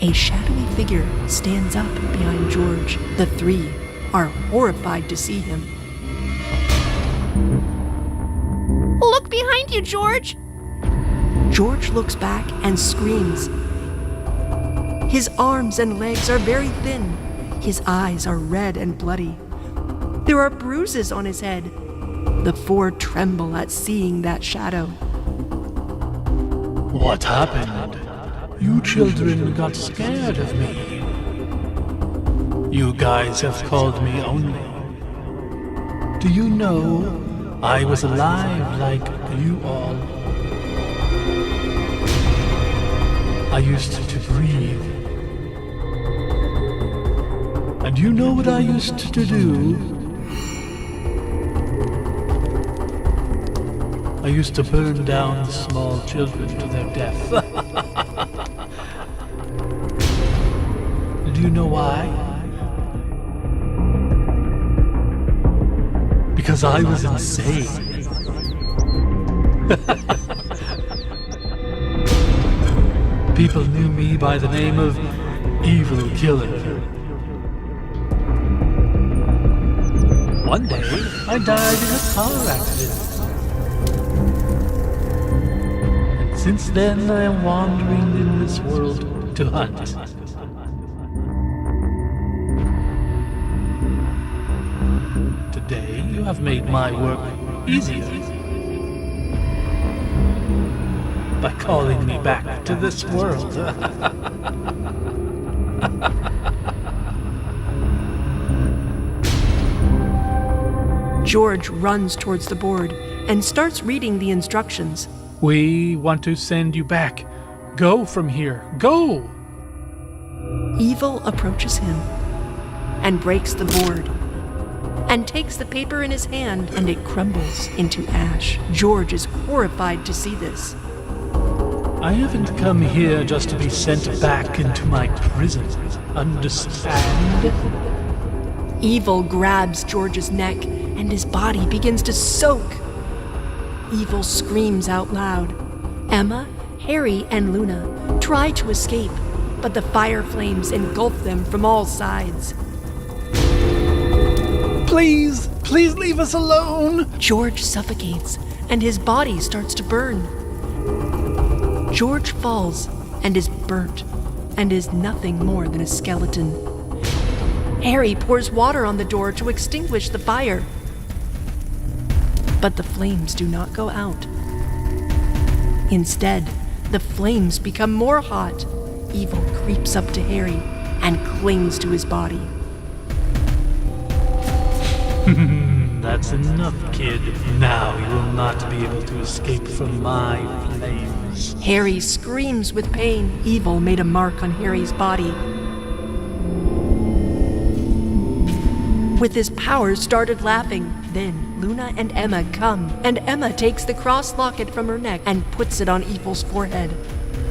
S3: A shadowy figure stands up behind George. The 3 are horrified to see him.
S6: Look behind you, George.
S3: George looks back and screams. His arms and legs are very thin. His eyes are red and bloody. There are bruises on his head. The 4 tremble at seeing that shadow.
S5: What happened? You children got scared of me. You guys have called me only. Do you know I was alive like you all? I used to breathe. And you know what I used to do? I used to burn down the small children to their death. Do you know why? Because I was insane. People knew me by the name of Evil Killer. One day, I died in a car accident. And since then, I am wandering in this world to hunt. Today, you have made my work easier by calling me back to this world.
S3: George runs towards the board and starts reading the instructions.
S5: We want to send you back. Go from here. Go!
S3: Evil approaches him and breaks the board and takes the paper in his hand, and it crumbles into ash. George is horrified to see this.
S5: I haven't come here just to be sent back into my prison. Understand?
S3: Evil grabs George's neck, and his body begins to soak. Evil screams out loud. Emma, Harry, and Luna try to escape, but the fire flames engulf them from all sides.
S5: Please leave us alone!
S3: George suffocates, and his body starts to burn. George falls and is burnt. and is nothing more than a skeleton. Harry pours water on the door to extinguish the fire. But the flames do not go out. Instead, the flames become more hot. Evil creeps up to Harry and clings to his body.
S5: That's enough, kid. Now you will not be able to escape from my flames.
S3: Harry screams with pain. Evil made a mark on Harry's body. With his powers started laughing. Then Luna and Emma come, and Emma takes the cross locket from her neck and puts it on Evil's forehead.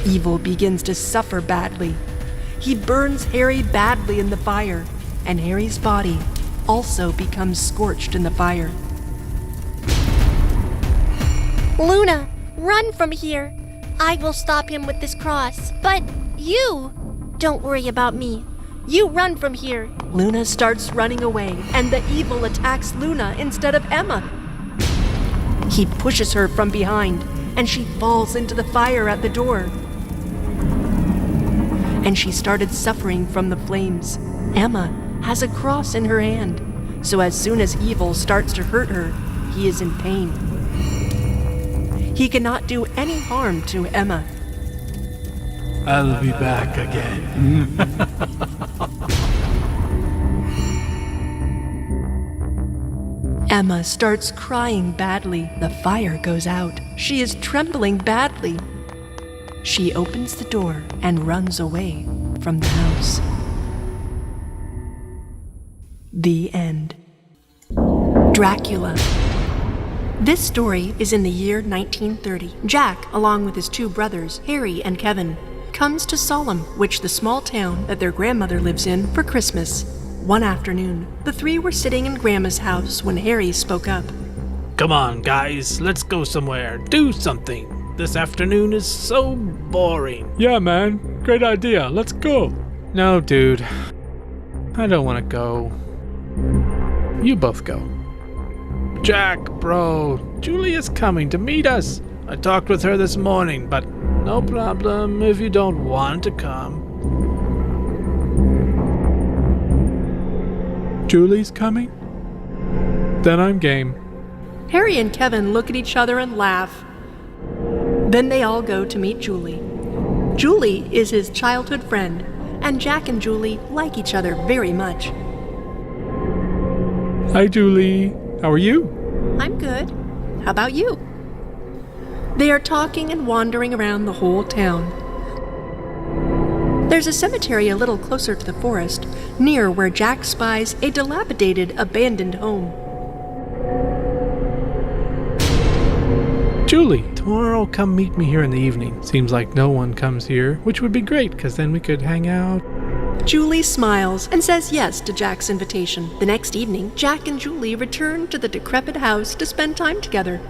S3: Evil begins to suffer badly. He burns Harry badly in the fire, and Harry's body also becomes scorched in the fire.
S6: Luna, run from here. I will stop him with this cross. But you, don't worry about me. You run from here.
S3: Luna starts running away, and the evil attacks Luna instead of Emma. He pushes her from behind, and she falls into the fire at the door. And she started suffering from the flames. Emma has a cross in her hand, so as soon as evil starts to hurt her, he is in pain. He cannot do any harm to Emma.
S5: I'll be back again.
S3: Emma starts crying badly. The fire goes out. She is trembling badly. She opens the door and runs away from the house. The end. Dracula. This story is in the year 1930. Jack, along with his two brothers, Harry and Kevin, comes to Salem, which the small town that their grandmother lives in, for Christmas. One afternoon, the three were sitting in Grandma's house when Harry spoke up.
S5: Come on, guys, let's go somewhere. Do something. This afternoon is so boring.
S1: Yeah, man. Great idea. Let's go. No, dude. I don't want to go. You both go.
S5: Jack, bro, Julie is coming to meet us. I talked with her this morning, but no problem if you don't want to come.
S1: Julie's coming? Then I'm game.
S3: Harry and Kevin look at each other and laugh. Then they all go to meet Julie. Julie is his childhood friend, and Jack and Julie like each other very much.
S1: Hi, Julie. How are you?
S3: I'm good. How about you? They are talking and wandering around the whole town. There's a cemetery a little closer to the forest, near where Jack spies a dilapidated, abandoned home.
S1: Julie, tomorrow come meet me here in the evening. Seems like no one comes here, which would be great, because then we could hang out.
S3: Julie smiles and says yes to Jack's invitation. The next evening, Jack and Julie return to the decrepit house to spend time together.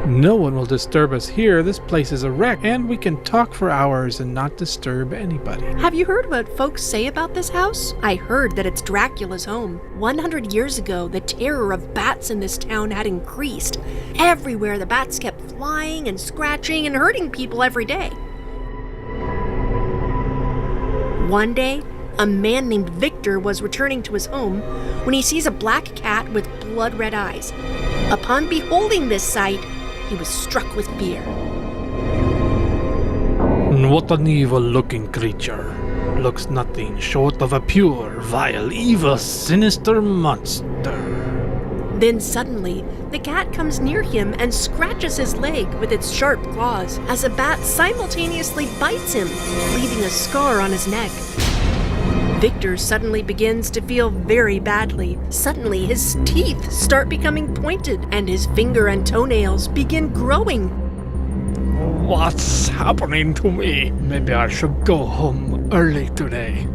S1: No one will disturb us here. This place is a wreck, and we can talk for hours and not disturb anybody.
S3: Have you heard what folks say about this house? I heard that it's Dracula's home. 100 years ago, the terror of bats in this town had increased. Everywhere the bats kept flying and scratching and hurting people every day. One day, a man named Victor was returning to his home when he sees a black cat with blood-red eyes. Upon beholding this sight, he was struck with fear.
S5: What an evil-looking creature. Looks nothing short of a pure, vile, evil, sinister monster.
S3: Then suddenly, the cat comes near him and scratches his leg with its sharp claws as a bat simultaneously bites him, leaving a scar on his neck. Victor suddenly begins to feel very badly. Suddenly, his teeth start becoming pointed, and his finger and toenails begin growing.
S5: What's happening to me? Maybe I should go home early today.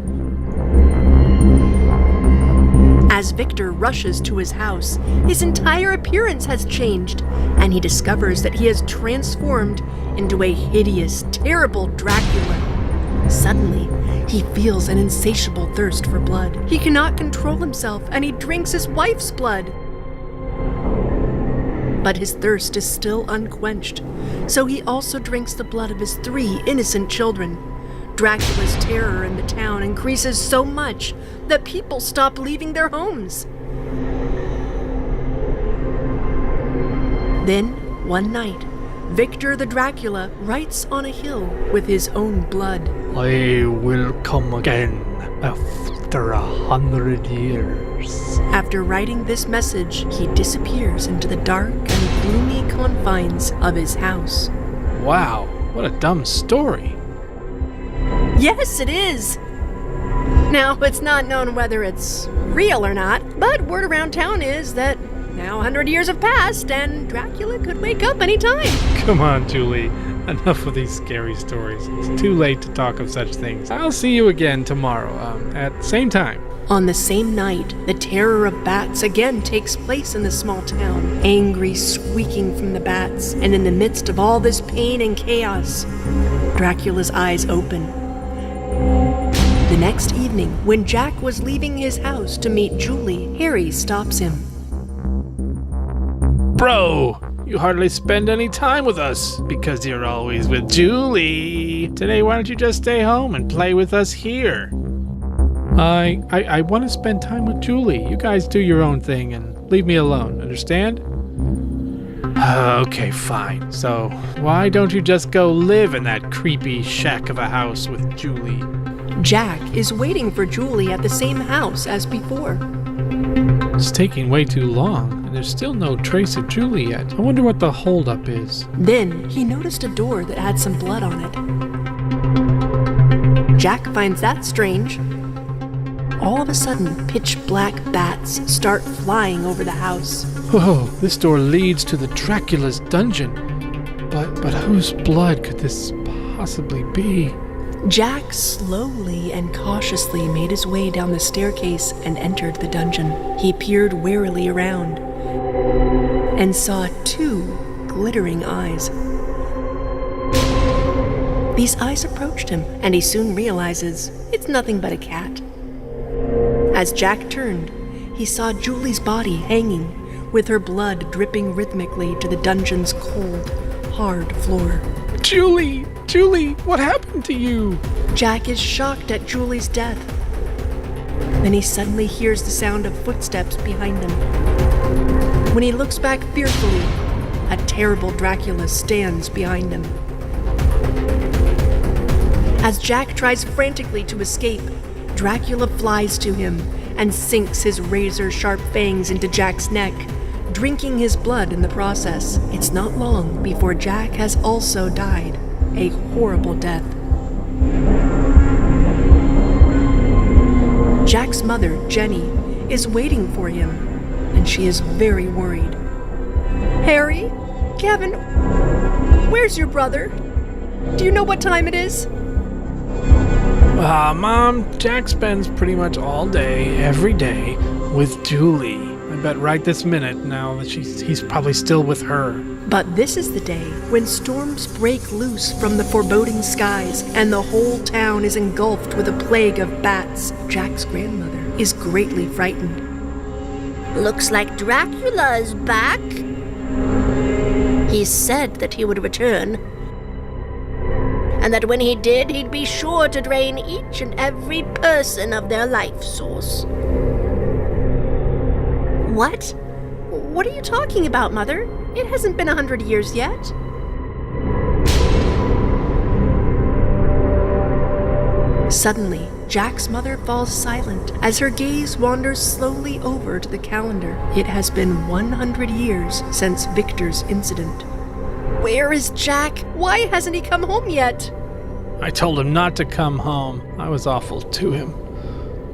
S3: As Victor rushes to his house, his entire appearance has changed, and he discovers that he has transformed into a hideous, terrible Dracula. Suddenly, he feels an insatiable thirst for blood. He cannot control himself, and he drinks his wife's blood. But his thirst is still unquenched, so he also drinks the blood of his 3 innocent children. Dracula's terror in the town increases so much that people stop leaving their homes. Then, one night, Victor the Dracula writes on a hill with his own blood.
S5: I will come again after 100 years.
S3: After writing this message, he disappears into the dark and gloomy confines of his house.
S1: Wow, what a dumb story.
S3: Yes, it is! Now, it's not known whether it's real or not, but word around town is that now 100 years have passed and Dracula could wake up anytime.
S1: Come on, Julie. Enough of these scary stories. It's too late to talk of such things. I'll see you again tomorrow, at the same time.
S3: On the same night, the terror of bats again takes place in the small town. Angry squeaking from the bats, and in the midst of all this pain and chaos, Dracula's eyes open. The next evening, when Jack was leaving his house to meet Julie, Harry stops him.
S1: Bro, you hardly spend any time with us because you're always with Julie. Today, why don't you just stay home and play with us here? I want to spend time with Julie. You guys do your own thing and leave me alone, understand? Okay, fine. So, why don't you just go live in that creepy shack of a house with Julie?
S3: Jack is waiting for Julie at the same house as before.
S1: It's taking way too long, and there's still no trace of Julie yet. I wonder what the holdup is.
S3: Then he noticed a door that had some blood on it. Jack finds that strange. All of a sudden, pitch-black bats start flying over the house.
S1: Whoa, this door leads to the Dracula's dungeon. But whose blood could this possibly be?
S3: Jack slowly and cautiously made his way down the staircase and entered the dungeon. He peered warily around and saw 2 glittering eyes. These eyes approached him, and he soon realizes it's nothing but a cat. As Jack turned, he saw Julie's body hanging, with her blood dripping rhythmically to the dungeon's cold, hard floor.
S1: Julie, what happened to you?
S3: Jack is shocked at Julie's death. Then he suddenly hears the sound of footsteps behind him. When he looks back fearfully, a terrible Dracula stands behind him. As Jack tries frantically to escape, Dracula flies to him and sinks his razor-sharp fangs into Jack's neck, drinking his blood in the process. It's not long before Jack has also died a horrible death. Jack's mother, Jenny, is waiting for him, and she is very worried. Harry? Kevin? Where's your brother? Do you know what time it is?
S1: Mom, Jack spends pretty much all day, every day, with Julie. I bet right this minute now that he's probably still with her.
S3: But this is the day when storms break loose from the foreboding skies and the whole town is engulfed with a plague of bats. Jack's grandmother is greatly frightened.
S6: Looks like Dracula is back. He said that he would return, and that when he did, he'd be sure to drain each and every person of their life source.
S3: What? What are you talking about, Mother? It hasn't been 100 years yet. Suddenly, Jack's mother falls silent as her gaze wanders slowly over to the calendar. It has been 100 years since Victor's incident. Where is Jack? Why hasn't he come home yet?
S1: I told him not to come home. I was awful to him.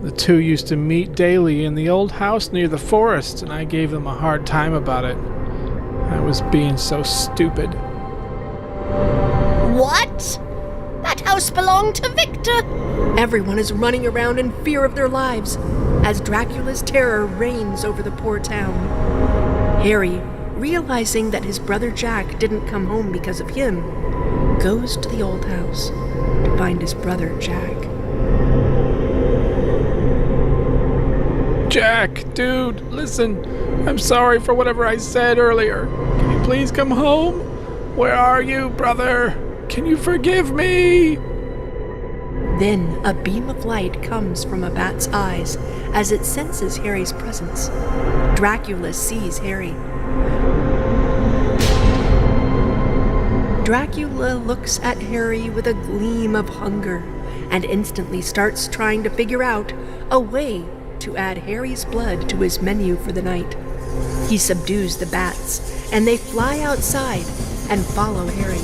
S1: The 2 used to meet daily in the old house near the forest, and I gave them a hard time about it. I was being so stupid.
S6: What? That house belonged to Victor.
S3: Everyone is running around in fear of their lives as Dracula's terror reigns over the poor town. Harry, realizing that his brother Jack didn't come home because of him, goes to the old house to find his brother Jack.
S1: Jack, dude, listen. I'm sorry for whatever I said earlier.
S4: please come home? Where are you, brother? Can you forgive me?
S3: Then a beam of light comes from a bat's eyes as it senses Harry's presence. Dracula sees Harry. Dracula looks at Harry with a gleam of hunger and instantly starts trying to figure out a way to add Harry's blood to his menu for the night. He subdues the bats, and they fly outside and follow Harry.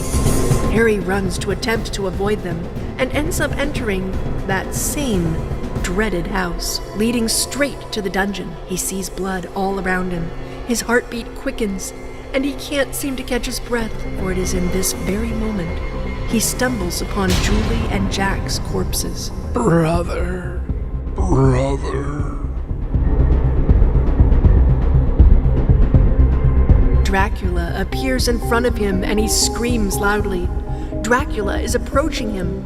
S3: Harry runs to attempt to avoid them and ends up entering that same dreaded house, leading straight to the dungeon. He sees blood all around him. His heartbeat quickens, and he can't seem to catch his breath, for it is in this very moment he stumbles upon Julie and Jack's corpses.
S4: Brother.
S3: Dracula appears in front of him and he screams loudly. Dracula is approaching him.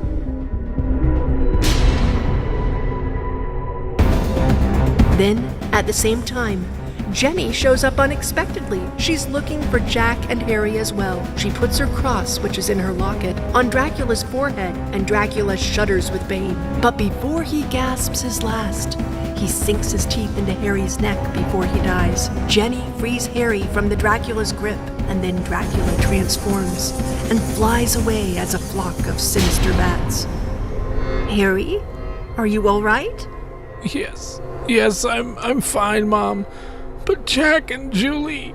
S3: Then, at the same time, Jenny shows up unexpectedly. She's looking for Jack and Harry as well. She puts her cross, which is in her locket, on Dracula's forehead, and Dracula shudders with pain. But before he gasps his last, he sinks his teeth into Harry's neck before he dies. Jenny frees Harry from the Dracula's grip, and then Dracula transforms and flies away as a flock of sinister bats. Harry, are you all right?
S4: Yes, I'm fine, Mom. But Jack and Julie...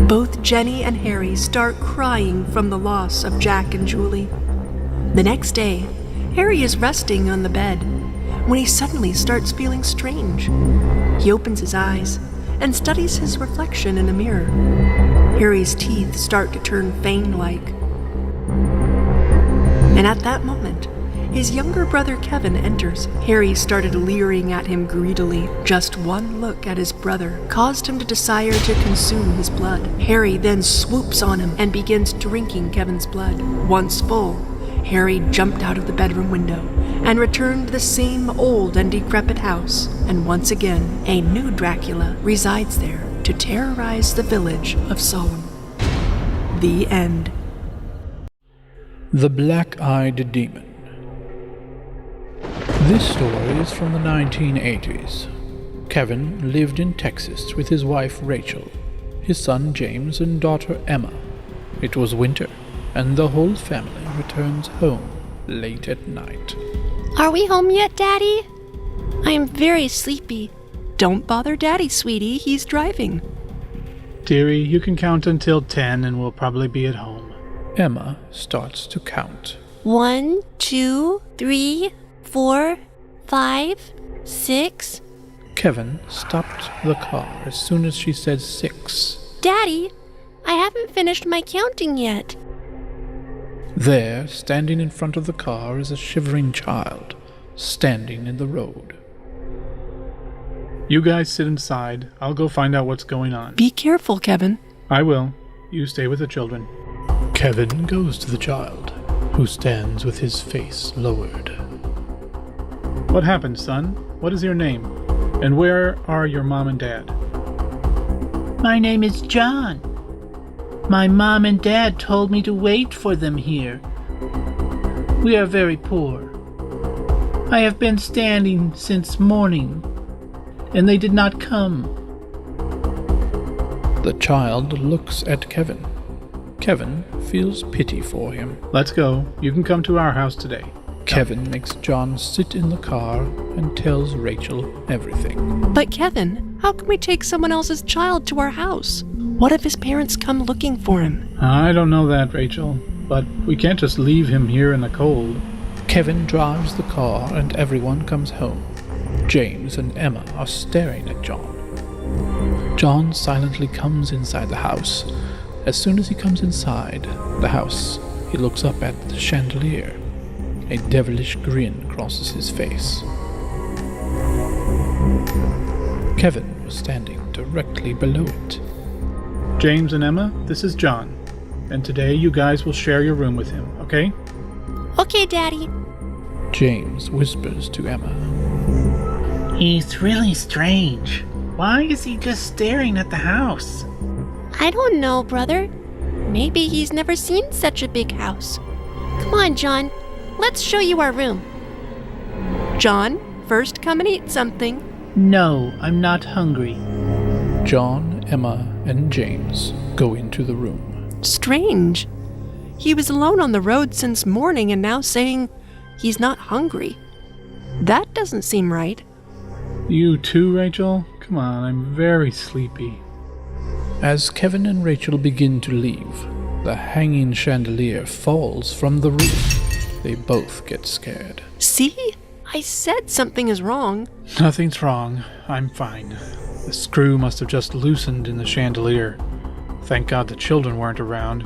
S3: Both Jenny and Harry start crying from the loss of Jack and Julie. The next day, Harry is resting on the bed when he suddenly starts feeling strange. He opens his eyes and studies his reflection in a mirror. Harry's teeth start to turn fang-like. And at that moment, his younger brother Kevin enters. Harry started leering at him greedily. Just one look at his brother caused him to desire to consume his blood. Harry then swoops on him and begins drinking Kevin's blood. Once full, Harry jumped out of the bedroom window and returned to the same old and decrepit house. And once again, a new Dracula resides there to terrorize the village of Solemn. The end.
S1: The Black-Eyed Demon. This story is from the 1980s. Kevin lived in Texas with his wife Rachel, his son James, and daughter Emma. It was winter, and the whole family returns home late at night.
S6: Are we home yet, Daddy?
S3: I am very sleepy. Don't bother Daddy, sweetie. He's driving.
S5: Dearie, you can count until 10 and we'll probably be at home.
S1: Emma starts to count.
S6: 1, 2, 3, 4, 5, 6.
S1: Kevin stopped the car as soon as she said 6.
S6: Daddy, I haven't finished my counting yet.
S1: There, standing in front of the car, is a shivering child, standing in the road.
S5: You guys sit inside. I'll go find out what's going on.
S3: Be careful, Kevin.
S5: I will. You stay with the children.
S1: Kevin goes to the child, who stands with his face lowered.
S5: What happened, son? What is your name? And where are your mom and dad?
S2: My name is John. My mom and dad told me to wait for them here. We are very poor. I have been standing since morning, and they did not come.
S1: The child looks at Kevin. Kevin feels pity for him.
S5: Let's go. You can come to our house today.
S1: Kevin makes John sit in the car and tells Rachel everything.
S3: But Kevin, how can we take someone else's child to our house? What if his parents come looking for him?
S5: I don't know that, Rachel, but we can't just leave him here in the cold.
S1: Kevin drives the car and everyone comes home. James and Emma are staring at John. John silently comes inside the house. As soon as he comes inside the house, he looks up at the chandelier. A devilish grin crosses his face. Kevin was standing directly below it.
S5: James and Emma, this is John. And today you guys will share your room with him, okay?
S6: Okay, Daddy.
S1: James whispers to Emma.
S5: He's really strange. Why is he just staring at the house?
S6: I don't know, brother. Maybe he's never seen such a big house. Come on, John. Let's show you our room.
S3: John, first come and eat something.
S5: No, I'm not hungry.
S4: John, Emma, and James go into the room.
S3: Strange. He was alone on the road since morning and now saying he's not hungry. That doesn't seem right.
S1: You too, Rachel? Come on, I'm very sleepy.
S4: As Kevin and Rachel begin to leave, the hanging chandelier falls from the roof. They both get scared.
S3: See? I said something is wrong.
S1: Nothing's wrong. I'm fine. The screw must have just loosened in the chandelier. Thank God the children weren't around.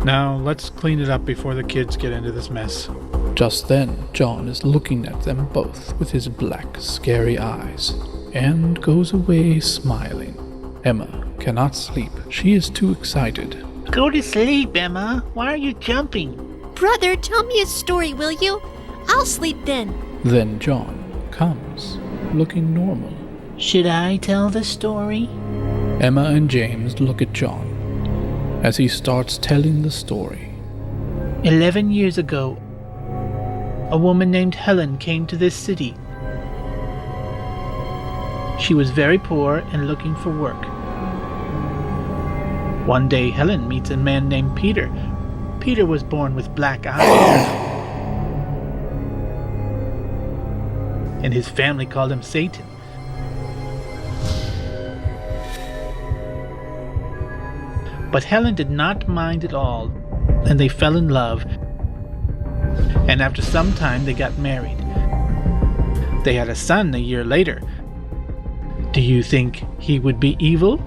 S1: Now, let's clean it up before the kids get into this mess.
S4: Just then, John is looking at them both with his black, scary eyes, and goes away smiling. Emma cannot sleep. She is too excited.
S5: Go to sleep, Emma. Why are you jumping?
S6: Brother, tell me a story, will you? I'll sleep then.
S4: Then John comes, looking normal.
S5: Should I tell the story?
S4: Emma and James look at John as he starts telling the story.
S5: 11 years ago, a woman named Helen came to this city. She was very poor and looking for work. One day, Helen meets a man named Peter. Peter was born with black eyes, and his family called him Satan. But Helen did not mind at all, and they fell in love. And after some time, they got married. They had a son a year later. Do you think he would be evil?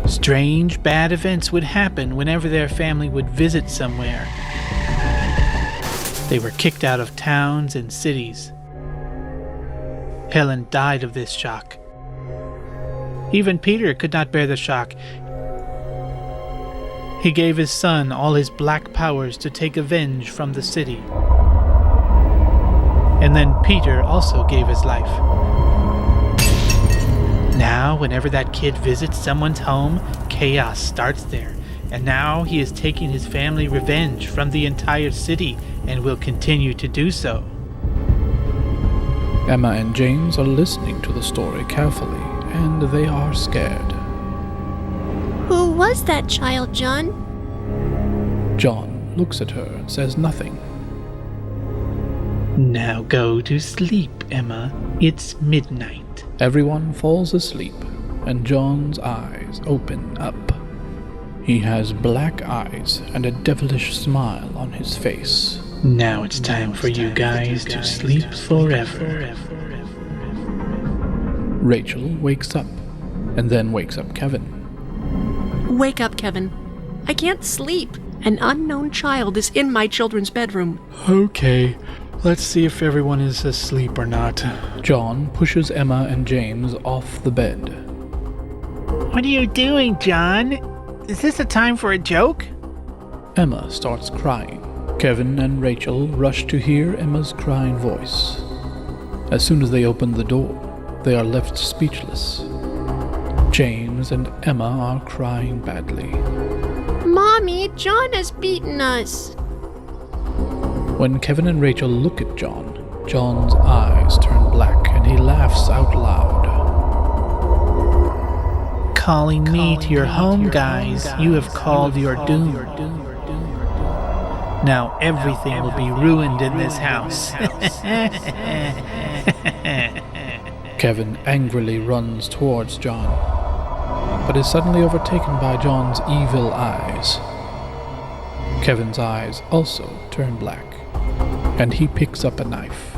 S5: Strange, bad events would happen whenever their family would visit somewhere. They were kicked out of towns and cities. Helen died of this shock. Even Peter could not bear the shock. He gave his son all his black powers to take revenge from the city. And then Peter also gave his life. Now, whenever that kid visits someone's home, chaos starts there. And now he is taking his family revenge from the entire city and will continue to do so.
S4: Emma and James are listening to the story carefully, and they are scared.
S6: Who was that child, John?
S4: John looks at her and says nothing.
S5: Now go to sleep, Emma. It's midnight.
S4: Everyone falls asleep, and John's eyes open up. He has black eyes and a devilish smile on his face.
S5: Now it's time for you guys to sleep forever.
S4: Rachel wakes up, and then wakes up Kevin.
S3: Wake up, Kevin. I can't sleep. An unknown child is in my children's bedroom.
S1: Okay, let's see if everyone is asleep or not.
S4: John pushes Emma and James off the bed.
S5: What are you doing, John? Is this a time for a joke?
S4: Emma starts crying. Kevin and Rachel rush to hear Emma's crying voice. As soon as they open the door, they are left speechless. James and Emma are crying badly.
S6: Mommy, John has beaten us.
S4: When Kevin and Rachel look at John, John's eyes turn black and he laughs out loud.
S5: Calling me to your home, guys. You have called your doom. Now everything will be ruined in this house.
S4: Kevin angrily runs towards John, but is suddenly overtaken by John's evil eyes. Kevin's eyes also turn black, and he picks up a knife.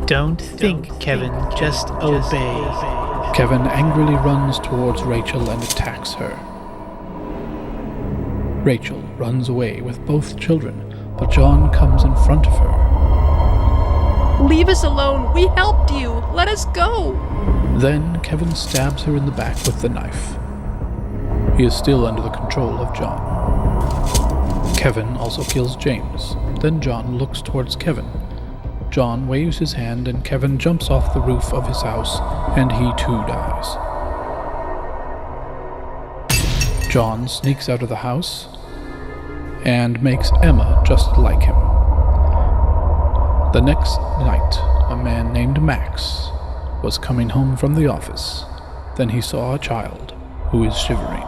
S5: Don't think, Kevin. Just obey.
S4: Kevin angrily runs towards Rachel and attacks her. Rachel runs away with both children, but John comes in front of her.
S3: Leave us alone. We helped you. Let us go.
S4: Then Kevin stabs her in the back with the knife. He is still under the control of John. Kevin also kills James. Then John looks towards Kevin. John waves his hand and Kevin jumps off the roof of his house, and he too dies. John sneaks out of the house and makes Emma just like him. The next night, a man named Max was coming home from the office. Then he saw a child who is shivering.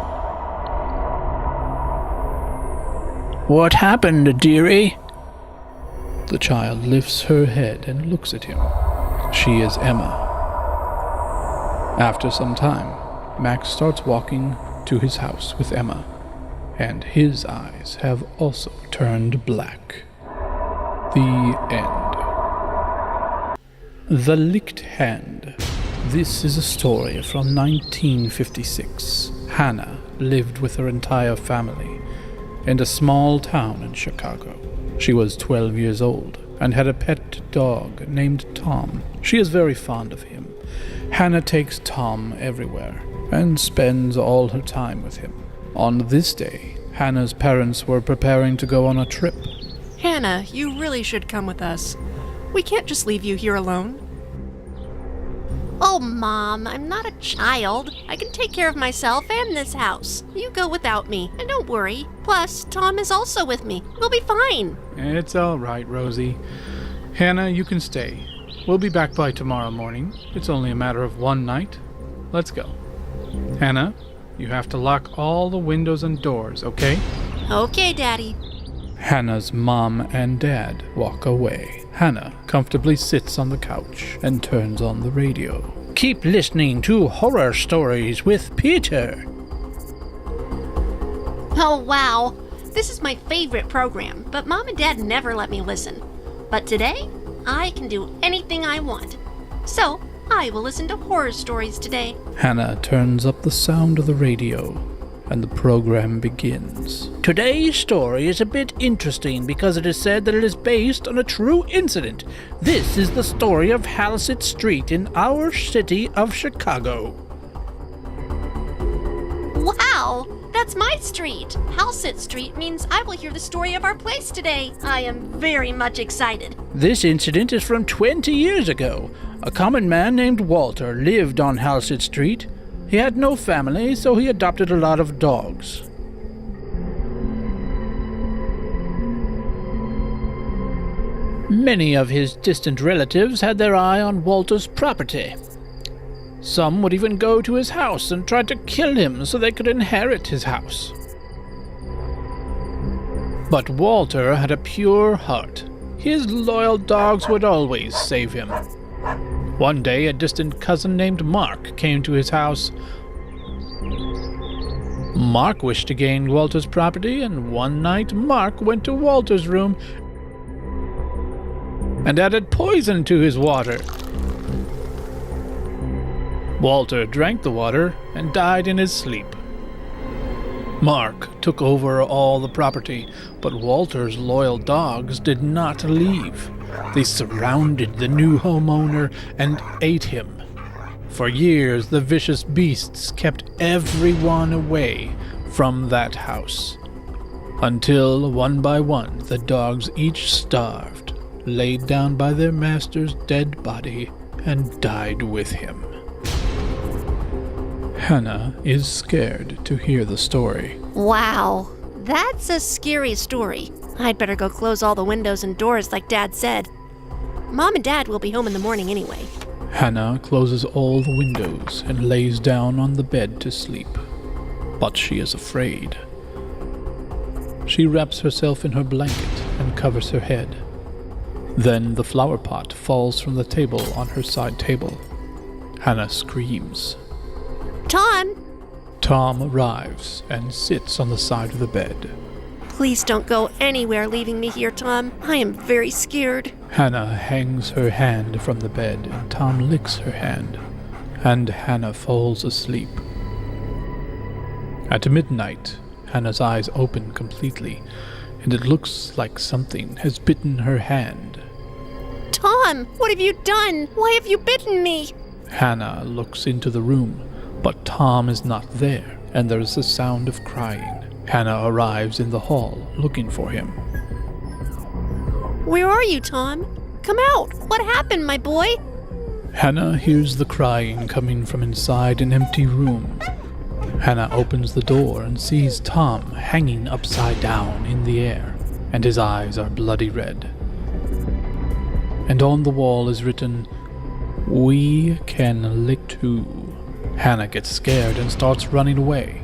S5: What happened, dearie?
S4: The child lifts her head and looks at him. She is Emma. After some time, Max starts walking to his house with Emma, and his eyes have also turned black. The end. The Licked Hand. This is a story from 1956. Hannah lived with her entire family in a small town in Chicago. She was 12 years old and had a pet dog named Tom. She is very fond of him. Hannah takes Tom everywhere and spends all her time with him. On this day, Hannah's parents were preparing to go on a trip.
S3: Hannah, you really should come with us. We can't just leave you here alone.
S6: Oh, Mom, I'm not a child. I can take care of myself and this house. You go without me, and don't worry. Plus, Tom is also with me. We'll be fine.
S1: It's all right, Rosie. Hannah, you can stay. We'll be back by tomorrow morning. It's only a matter of one night. Let's go. Hannah, you have to lock all the windows and doors, okay?
S6: Okay, Daddy.
S4: Hannah's mom and dad walk away. Hannah comfortably sits on the couch and turns on the radio.
S5: Keep listening to Horror Stories with Peter.
S6: Oh, wow. This is my favorite program, but Mom and Dad never let me listen. But today, I can do anything I want. So, I will listen to horror stories today.
S4: Hannah turns up the sound of the radio, and the program begins.
S5: Today's story is a bit interesting because it is said that it is based on a true incident. This is the story of Halsett Street in our city of Chicago.
S6: Wow, that's my street. Halsett Street means I will hear the story of our place today. I am very much excited.
S5: This incident is from 20 years ago. A common man named Walter lived on Halsett Street. He had no family, so he adopted a lot of dogs. Many of his distant relatives had their eye on Walter's property. Some would even go to his house and try to kill him so they could inherit his house. But Walter had a pure heart. His loyal dogs would always save him. One day, a distant cousin named Mark came to his house. Mark wished to gain Walter's property, and one night Mark went to Walter's room and added poison to his water. Walter drank the water and died in his sleep. Mark took over all the property, but Walter's loyal dogs did not leave. They surrounded the new homeowner and ate him. For years, the vicious beasts kept everyone away from that house. Until, one by one, the dogs each starved, laid down by their master's dead body, and died with him. Hannah is scared to hear the story.
S6: Wow, that's a scary story. I'd better go close all the windows and doors like Dad said. Mom and Dad will be home in the morning anyway.
S4: Hannah closes all the windows and lays down on the bed to sleep. But she is afraid. She wraps herself in her blanket and covers her head. Then the flower pot falls from the table on her side table. Hannah screams.
S6: Tom!
S4: Tom arrives and sits on the side of the bed.
S6: Please don't go anywhere leaving me here, Tom. I am very scared.
S4: Hannah hangs her hand from the bed and Tom licks her hand, and Hannah falls asleep. At midnight, Hannah's eyes open completely, and it looks like something has bitten her hand.
S6: Tom, what have you done? Why have you bitten me?
S4: Hannah looks into the room, but Tom is not there, and there is a sound of crying. Hannah arrives in the hall looking for him.
S6: Where are you, Tom? Come out! What happened, my boy?
S1: Hannah hears the crying coming from inside an empty room. Hannah opens the door and sees Tom hanging upside down in the air, and his eyes are bloody red. And on the wall is written, "We can lick too." Hannah gets scared and starts running away.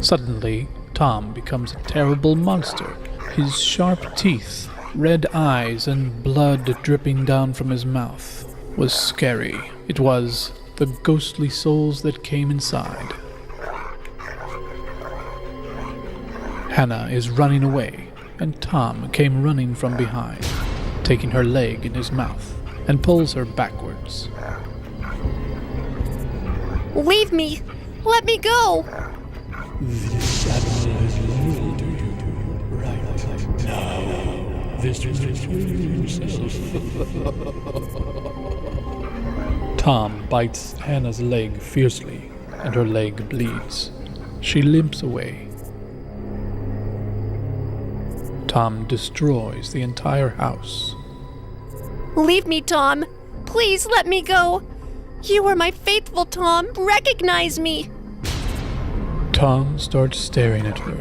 S1: Suddenly, Tom becomes a terrible monster. His sharp teeth, red eyes, and blood dripping down from his mouth was scary. It was the ghostly souls that came inside. Hannah is running away, and Tom came running from behind, taking her leg in his mouth, and pulls her backwards.
S6: Leave me! Let me go!
S7: This animal has lied to you right now. This is himself.
S1: Tom bites Hannah's leg fiercely, and her leg bleeds. She limps away. Tom destroys the entire house.
S6: Leave me, Tom! Please let me go! You are my faithful Tom! Recognize me!
S1: Tom starts staring at her.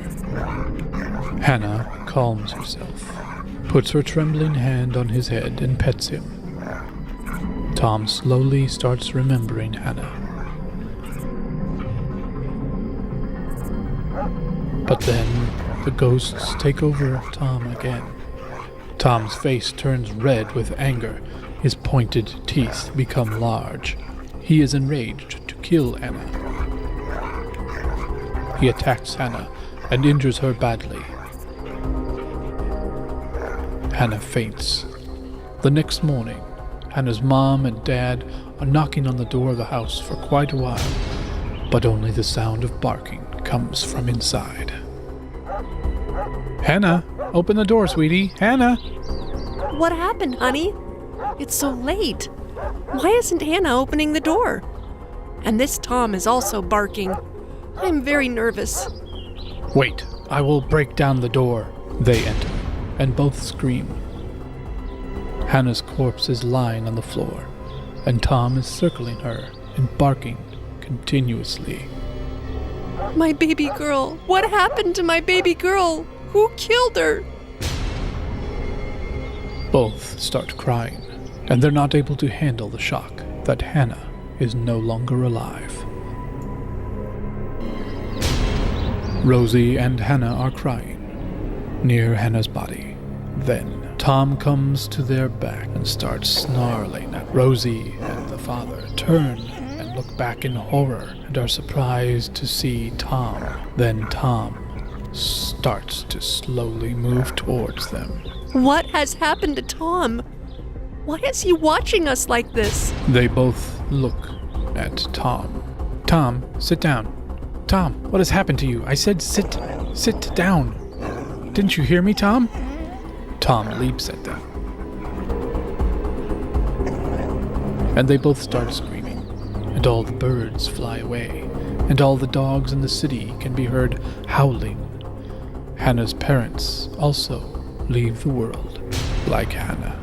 S1: Hannah calms herself, puts her trembling hand on his head and pets him. Tom slowly starts remembering Hannah. But then the ghosts take over Tom again. Tom's face turns red with anger. His pointed teeth become large. He is enraged to kill Hannah. He attacks Hannah and injures her badly. Hannah faints. The next morning, Hannah's mom and dad are knocking on the door of the house for quite a while, but only the sound of barking comes from inside. Hannah, open the door, sweetie. Hannah!
S3: What happened, honey? It's so late. Why isn't Hannah opening the door? And this Tom is also barking. I'm very nervous.
S1: Wait, I will break down the door. They enter, and both scream. Hannah's corpse is lying on the floor, and Tom is circling her and barking continuously.
S3: My baby girl. What happened to my baby girl? Who killed her?
S1: Both start crying, and they're not able to handle the shock that Hannah is no longer alive. Rosie and Hannah are crying near Hannah's body. Then Tom comes to their back and starts snarling at Rosie, and the father turn and look back in horror and are surprised to see Tom. Then Tom starts to slowly move towards them.
S3: What has happened to Tom? Why is he watching us like this?
S1: They both look at Tom. Tom, sit down. Tom, what has happened to you? I said sit down. Didn't you hear me, Tom? Tom leaps at them. And they both start screaming, and all the birds fly away, and all the dogs in the city can be heard howling. Hannah's parents also leave the world like Hannah.